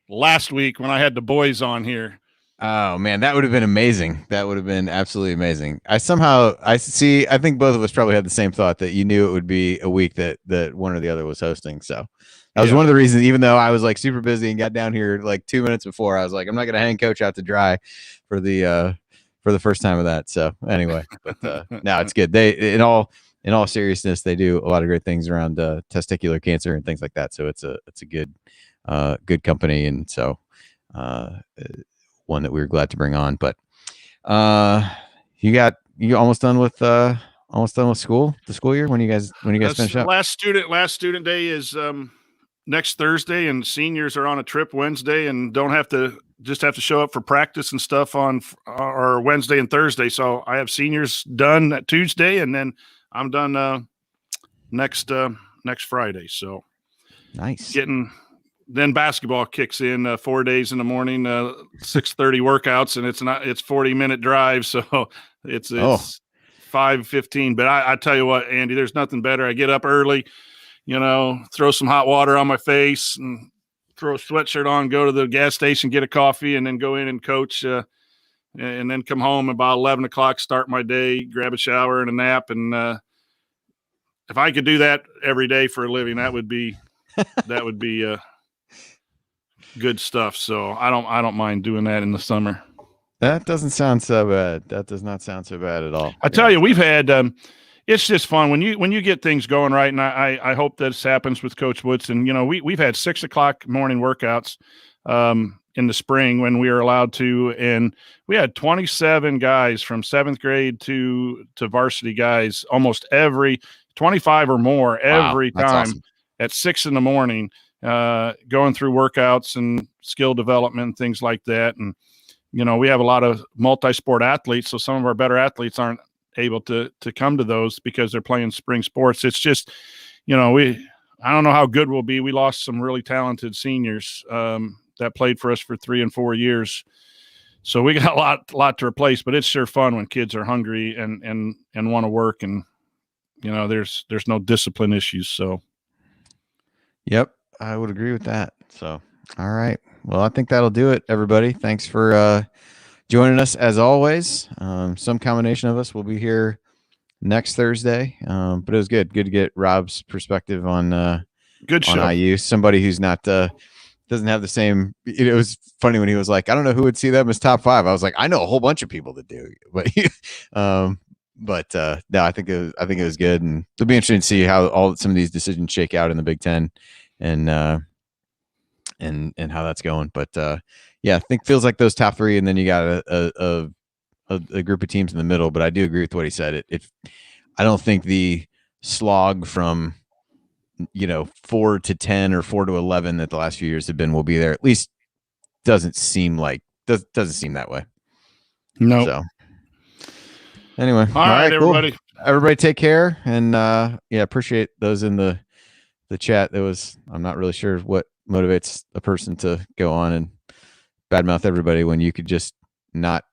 last week when I had the boys on here. Oh man, that would have been amazing. That would have been absolutely amazing. I think both of us probably had the same thought that you knew it would be a week that one or the other was hosting. So that was one of the reasons, even though I was like super busy and got down here like 2 minutes before, I was like, I'm not going to hang coach out to dry for the first time of that. So anyway, but no, it's good. They, in all seriousness, they do a lot of great things around testicular cancer and things like that. So it's a good company. And so, one that we were glad to bring on, but you almost done with school, the school year. When you guys finish up? Last student day is next Thursday, and seniors are on a trip Wednesday and have to show up for practice and stuff on or Wednesday and Thursday. So I have seniors done that Tuesday, and then I'm done next Friday. So nice. Then basketball kicks in 4 days in the morning, 6:30 workouts, and it's 40-minute drive. So it's 5:15. But I tell you what, Andy, there's nothing better. I get up early, throw some hot water on my face and throw a sweatshirt on, go to the gas station, get a coffee, and then go in and coach, and then come home about 11 o'clock, start my day, grab a shower and a nap. And if I could do that every day for a living, that would be good stuff. So I don't mind doing that in the summer. That doesn't sound so bad. That does not sound so bad at all. I tell you, we've had it's just fun when you get things going right, and I hope this happens with Coach Woodson. We've had 6 o'clock morning workouts in the spring when we were allowed to, and we had 27 guys from 7th grade to varsity guys, almost 25 or more every time awesome. At 6 in the morning. Going through workouts and skill development, things like that. And, we have a lot of multi-sport athletes. So some of our better athletes aren't able to come to those because they're playing spring sports. It's just, I don't know how good we'll be. We lost some really talented seniors that played for us for 3 and 4 years. So we got a lot to replace, but it's sure fun when kids are hungry and want to work, and, there's no discipline issues. So. Yep. I would agree with that. So, all right. Well, I think that'll do it, everybody. Thanks for joining us as always. Some combination of us will be here next Thursday. But it was good to get Rob's perspective on good show. On IU. Somebody who's not doesn't have the same. It was funny when he was like, I don't know who would see them as top 5. I was like, I know a whole bunch of people that do, but no, I think it was good, and it'll be interesting to see how some of these decisions shake out in the Big Ten. And how that's going, but I think feels like those top 3, and then you got a group of teams in the middle. But I do agree with what he said. I don't think the slog from 4 to 10 or 4 to 11 that the last few years have been will be there. At least doesn't seem that way. No. So anyway, all right, everybody. Cool. Everybody, take care, and appreciate those in the chat. I'm not really sure what motivates a person to go on and badmouth everybody when you could just not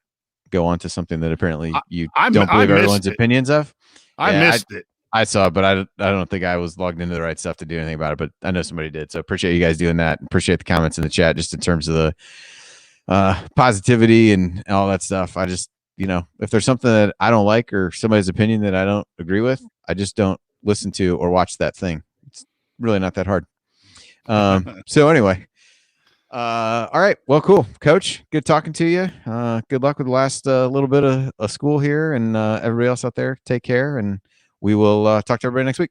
go on to something that apparently you don't believe everyone's opinions of. I missed it. I saw it, but I don't think I was logged into the right stuff to do anything about it, but I know somebody did. So appreciate you guys doing that. Appreciate the comments in the chat, just in terms of the positivity and all that stuff. I just, if there's something that I don't like or somebody's opinion that I don't agree with, I just don't listen to or watch that thing. Really not that hard. So anyway, all right. Well, cool. Coach, good talking to you. Good luck with the last little bit of school here, and everybody else out there, take care, and we will talk to everybody next week.